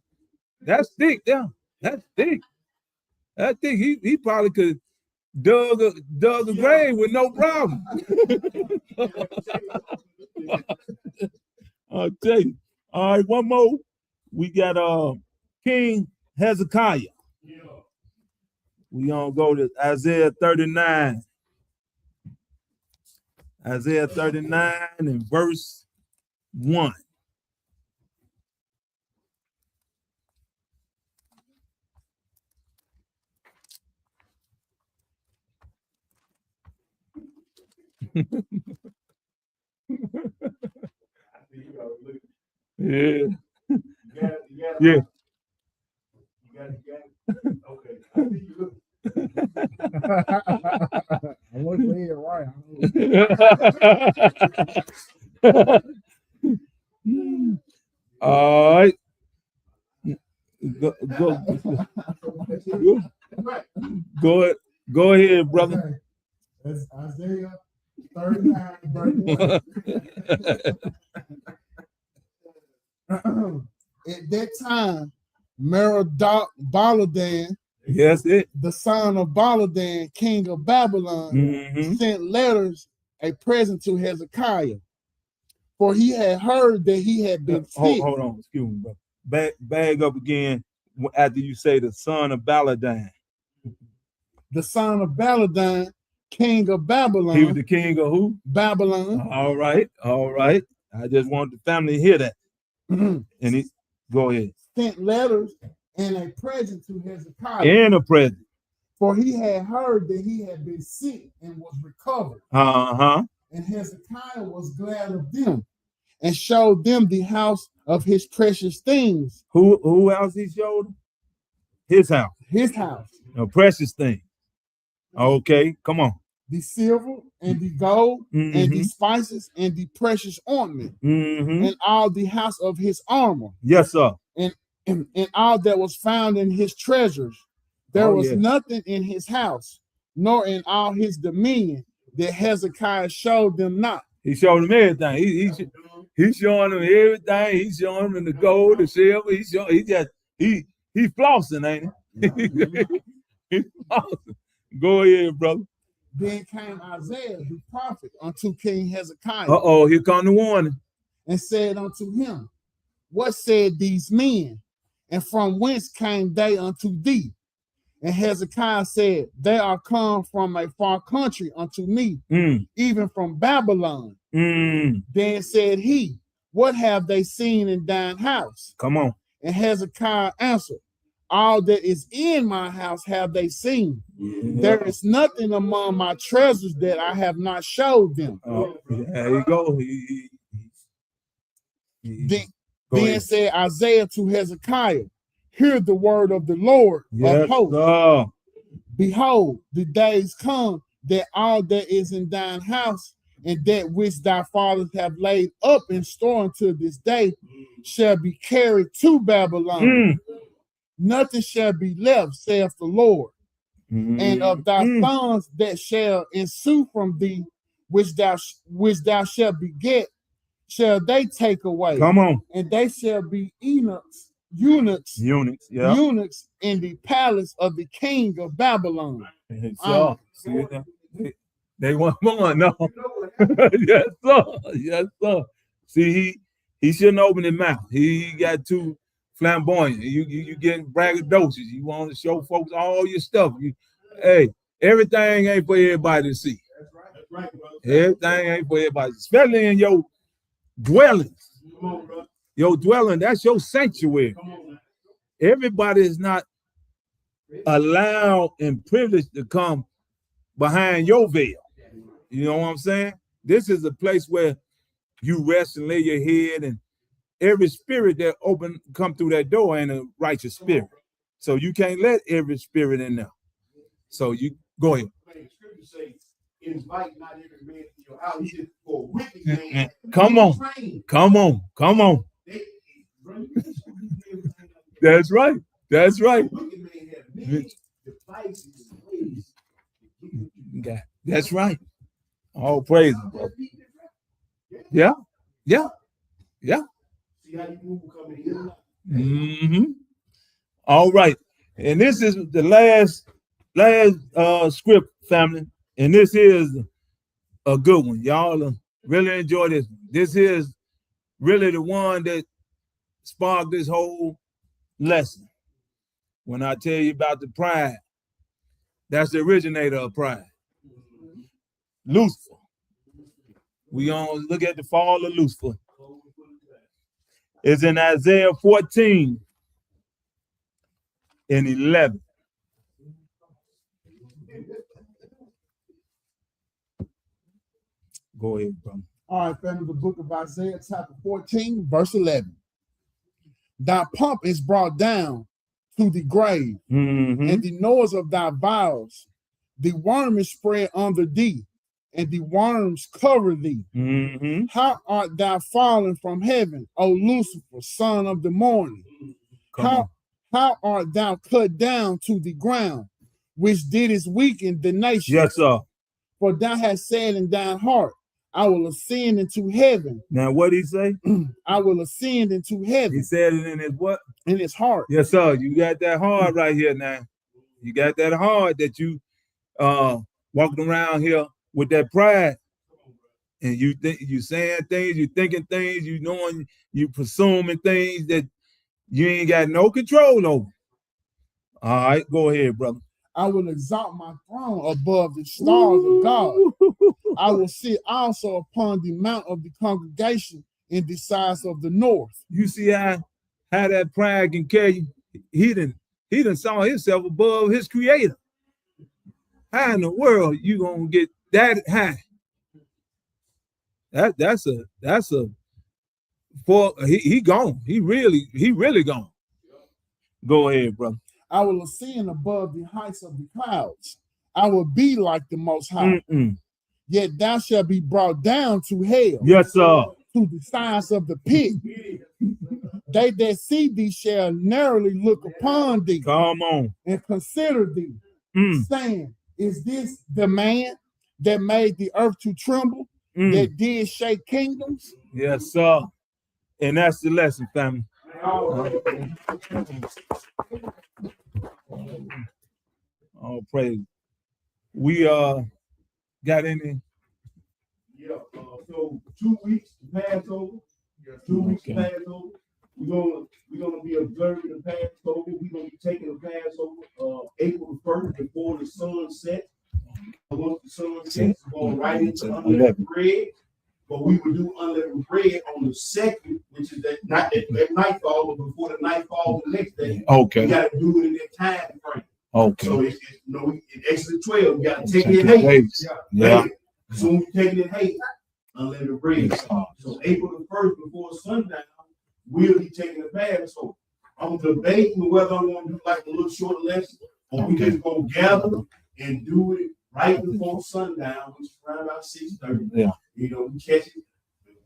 That's thick, yeah. That's thick. That thick. He probably could dug a grave with no problem. I'll tell you. All right, one more. We got King Hezekiah. We gonna go to Isaiah 39. Isaiah 39 and verse 1. Yeah. Yeah. Okay. I see you look. I want to say it right. All right. Go ahead, brother. That's Isaiah 39, verse 1. At that time, Merodach-Baladan, Yes, it. the son of Baladan, king of Babylon, sent letters, a present to Hezekiah, for he had heard that he had been sick. Hold on, excuse me, bro. Bag up again after you say the son of Baladan. The son of Baladan, king of Babylon. He was the king of who? Babylon. All right. I just want the family to hear that. And he go ahead. Sent letters and a present to Hezekiah. And a present. For he had heard that he had been sick and was recovered. And Hezekiah was glad of them and showed them the house of his precious things. Who else he showed? His house. His house. A precious thing. Okay, come on. The silver and the gold and the Mhm. spices and the precious ornament Mm-hmm. and all the house of his armor Yes, sir. and all that was found in his treasures. There Oh, was yeah. nothing in his house, nor in all his dominion, that Hezekiah showed them not. He showed him everything. He's showing them everything. He's showing them the gold, the silver. He flossing, ain't he? He flossing. Go ahead, brother. Then came Isaiah the prophet unto King Hezekiah Here come the warning. and said unto him, what said these men? And from whence came they unto thee? And Hezekiah said, they are come from a far country unto me, Mm, even from Babylon. mm. Then said he, what have they seen in thine house? Come on. And Hezekiah answered, all that is in my house have they seen. There is nothing among my treasures that I have not showed them. There you go. Then, Go then ahead. said Isaiah to Hezekiah, hear the word of the Lord Yes, of hosts. sir. Behold, the days come that all that is in thine house and that which thy fathers have laid up in store until this day shall be carried to Babylon. Mm. Nothing shall be left, saith the Lord. And of thy Mm. sons that shall ensue from thee, which thou shalt beget, shall they take away, Come on. and they shall be eunuchs Units. Yeah. eunuchs in the palace of the king of Babylon. So, see, they want more. No. Yes, sir. Yes, sir. See, he shouldn't open his mouth. He got too flamboyant. You getting braggadocious. You want to show folks all your stuff. Hey, everything ain't for everybody to see. That's right, brother. Everything ain't for everybody, especially in your dwellings. Come on, brother. Your dwelling, that's your sanctuary. Come on, man. Everybody is not allowed and privileged to come behind your veil. You know what I'm saying? This is a place where you rest and lay your head, and every spirit that come through that door ain't a righteous spirit. So you can't let every spirit in there. So you go ahead. Man, the scriptures say, invite not every man to your house. He said, for a wicked man. Come on. Train. Come on. Brother, you just do everything up That's right. That's there. right. Wicked man have many devices and ways to get what you Yeah, that's right. All praise, bro. Yeah. See how you move coming in? Mm-hmm. All right. And this is the last script, family. And this is a good one. Y'all really enjoy this. This is really the one that sparked this whole lesson. When I tell you about the pride, that's the originator of pride. Lucifer. We on look at the fall of Lucifer. It's in Isaiah 14 and 11. Go ahead, bro. All right, family, the book of Isaiah, chapter 14, verse 11. Thy pomp is brought down to the grave, Mm-hmm. and the noise of thy vows. The worm is spread under thee, and the worms cover thee. Mm-hmm. How art thou fallen from heaven, O Lucifer, son of the morning? How art thou cut down to the ground, which didst weaken the nation? Yes, sir. For thou hast said in thine heart, I will ascend into heaven. Now, what did he say? I will ascend into He heaven said it in his what? in his heart. Yes, sir. You got that hard right here now. You got that hard that you walking around here with that pride. And you think you saying things, you thinking things, you knowing, you presuming things that you ain't got no control over. All right, go ahead, brother. I will exalt my throne above the stars of God. I will sit also upon the mount of the congregation in the sides of the north. You see how that pride can carry you? He done saw himself above his creator. How in the world you gonna get that high? That's a for he gone. He really gone. Go ahead, brother. I will ascend above the heights of the clouds. I will be like the Most High. Yet thou shalt be brought down to hell, Yes, sir. to the sides of the pit. They that see thee shall narrowly look upon thee Come on. and consider thee, saying, is this the man that made the earth to tremble, that did shake kingdoms? Yes, sir. And that's the lesson, family. Oh, praise. We got any? Yeah, so 2 weeks to Passover. 2 weeks to Passover. We're gonna be observing the Passover. We're gonna be taking the Passover April the 1st before the sun sets. Once the sun sets, we're going right into unleavened bread. But we will do unleavened bread on the second, which is at nightfall, but before the nightfall the next day. Okay. You gotta do it in that time frame. Okay. So it's in Exodus 12, you gotta take it in haste. Yeah. So when you take it in haste, unleavened bread. So April the 1st before sundown, we'll be taking the bath. So I'm debating whether I'm gonna do like a little short lesson, or we just gonna gather and do it right before sundown, which is around about 6:30. Yeah. You know, we catch it.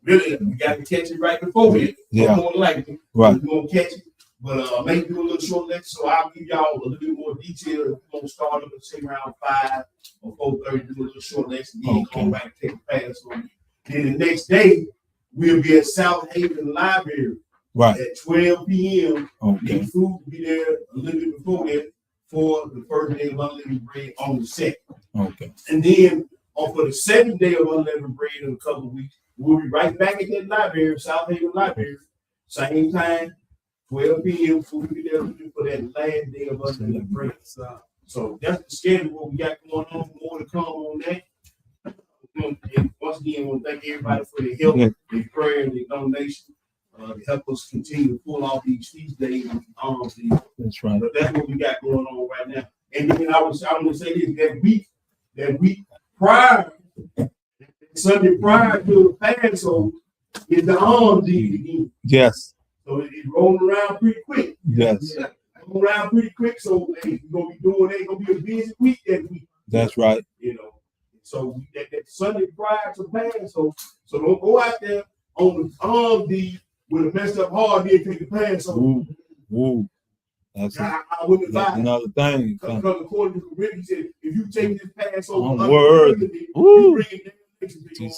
Really, we got to catch it right before it. Yeah. More likely, Right. we're gonna catch it. But maybe do a little short lesson, so I'll give y'all a little bit more detail. We're gonna start up at say around 5 or 4:30, do a little short lesson, then Okay. come back and take the pass on. Then the next day, we'll be at South Haven Library Right. at 12 p.m. Okay. Get food to be there a little bit before that for the first day of unleavened bread on the second. Okay. And then for the second day of unleavened bread in a couple of weeks, we'll be right back at that library, South Haven Library, same time, 12 p.m. Food to be there for that last day of unleavened bread. So that's the schedule what we got going on. More to come on that. And once again, I want to thank everybody for their help, their prayer, and their donation. To help us continue to pull off these feast days and honor these. That's right. But that's what we got going on right now. And then I want to say this: that week prior, Sunday prior to the Passover, is the alms deed again. Yes. So it's rolling around pretty quick. Yes. Rolling around pretty quick. So hey, we're gonna be doing it. It's gonna be a busy week that week. That's right. You know. So that Sunday prior to Passover. So don't go out there on the alms deed with a messed up heart, then take the Passover. Woo. That's I wouldn't advise. another thing. Because according to the Corinthians, he said, if you take this Passover, I'm worthy. you bring it down.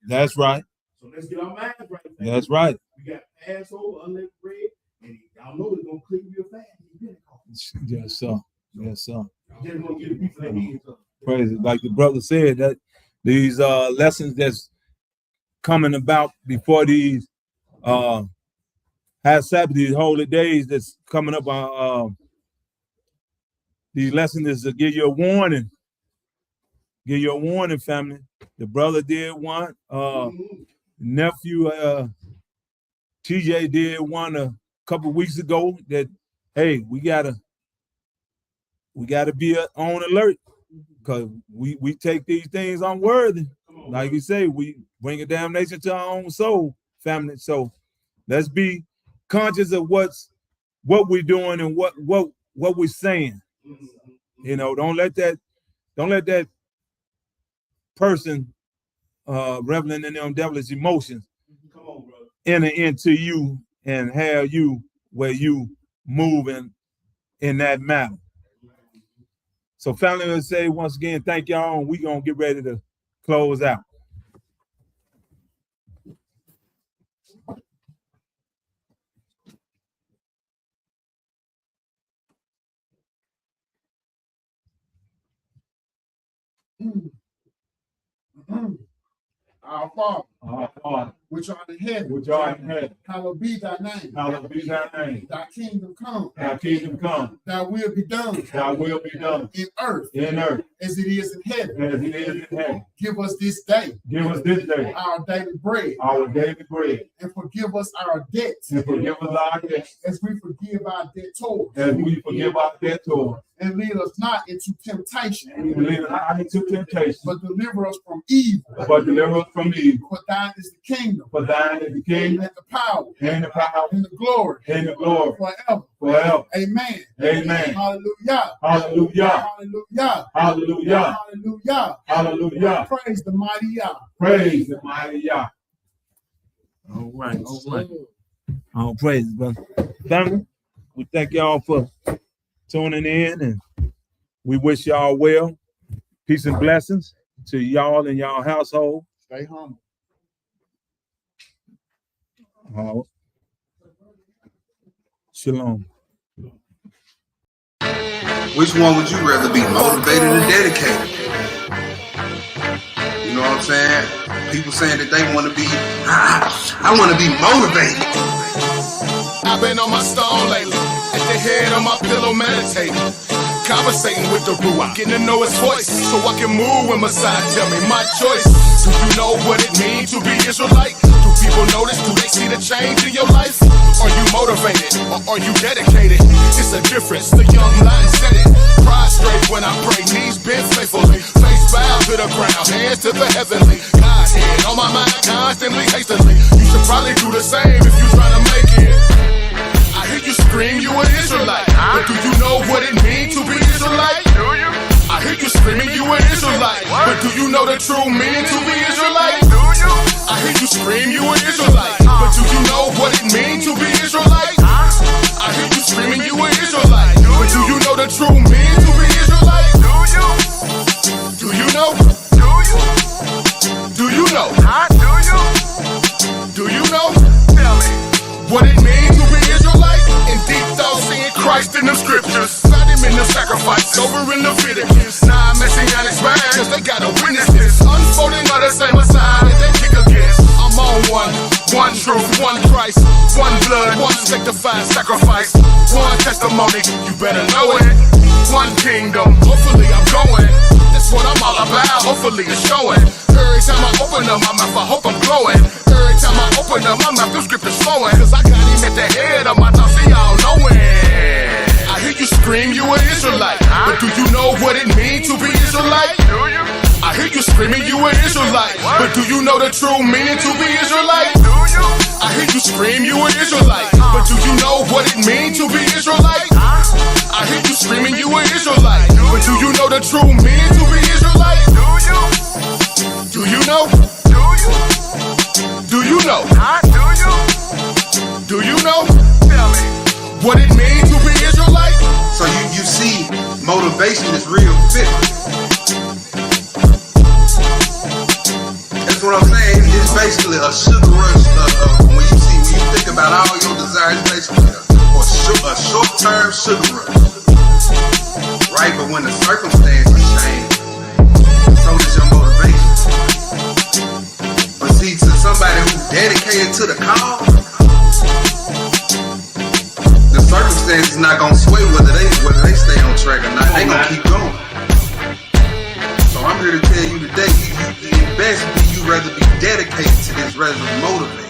That's right. So let's get our minds right. That's right. We got Passover, unleavened bread, and y'all know it's gonna click real fast. Yes, sir. Yes, sir. Just gonna get the people that need it. Praise it. Like the brother said, that these lessons that's coming about before these Sabbath, these holy days that's coming up on these lessons is to give you a warning. Give you a warning, family. The brother did one, nephew TJ did one a couple of weeks ago that hey, we gotta be on alert because we take these things unworthy. Like you say, we bring a damnation to our own soul, family. So let's be conscious of what we're doing and what we're saying. You know, don't let that person reveling in them devilish emotions enter into you and have you where you moving in that manner. So family, let's say once again, thank y'all, and we're gonna get ready to close out. Our Father, Our Father, which art in heaven, which art in heaven, hallowed be thy name. hallowed be thy name. Thy kingdom come, Thy kingdom come, thy will be done thy will be done in earth in earth as it is in heaven. as it is in heaven. Give us this day Give us this day our daily bread, our daily bread, and forgive us our debts and forgive us our debts as we forgive our debtors. as we forgive our debtors. And lead us not into temptation, And lead us not into temptation, but deliver us from evil. but deliver us from evil. For thine is is the kingdom, For thine is the kingdom, and the power, and the power, and the glory, and the glory, forever. forever. Amen. Amen. Hallelujah. Hallelujah. Hallelujah. Hallelujah. Hallelujah. Hallelujah. Praise the mighty Yah. Praise the mighty Yah. All right. All right. All praise, brother. Family, we thank y'all for tuning in, and we wish y'all well. Peace and blessings to y'all and y'all household. Stay humble. Shalom. Which one would you rather be, motivated or dedicated? You know what I'm saying? People saying that they want to be, I want to be motivated. I've been on my stone lately, at the head of my pillow meditating, conversating with the Ruach, getting to know his voice, so I can move when Messiah tell me my choice. Do you know what it means to be Israelite? Do people notice? Do they see the change in your life? Are you motivated or are you dedicated? It's a difference, the young lion said it. Prostrate when I pray, knees bent faithfully, face bowed to the ground, hands to the heavenly. Godhead on my mind constantly, hastily. You should probably do the same if you're trying to make it. I hear you scream, you an Israelite, but do you know what it means to be Israelite? Do you? I hear you screaming, you an Israelite, but do you know the true meaning to be Israelite? Do you? I hear you scream, you an Israelite, but do you know what it means to be Israelite? I hear you screaming, you an Israelite, but do you know the true meaning to be Israelite? Do you? Do you know? Do you? Do you know? Do you? Do you know? Tell me what it means to be Israelite. In deep thought, seeing Christ in the scriptures, not him in the sacrifice over in Leviticus. Nah, messianic man, cause they gotta witness this unfolding of the same Messiah that they kick against. I'm on one truth, one Christ, one blood, one sanctified sacrifice, one testimony, you better know it. One kingdom, hopefully I'm going. That's what I'm all about, hopefully it's showing. Every time I open up my mouth, I hope I'm glowing. Every time I open up my mouth, the scripture's flowing. Cause I got him at the head of my thoughts, so y'all know it. I hear you scream, you an Israelite, but do you know what it means to be Israelite? Do you? I hear you screaming, you an Israelite, but do you know the true meaning to be Israelite? Do you? I hear you scream, you an Israelite, but do you know what it means to be Israelite? I hear you screaming, you an Israelite, but do you know the true meaning to be Israelite? Do you? Do you know? Do you? Do you know? Do you? Do you know? Tell me what it means to be Israelite. So you see, motivation is real fit. That's what I'm saying. It's basically a sugar rush. When you think about all your desires, basically a short-term sugar rush, right? But when the circumstances change, so does your motivation. But see, to somebody who's dedicated to the cause, the circumstances not gonna sway whether they stay on track or not. They gonna keep going. So I'm here to tell you today, you best be you rather be dedicated to this rather than motivated.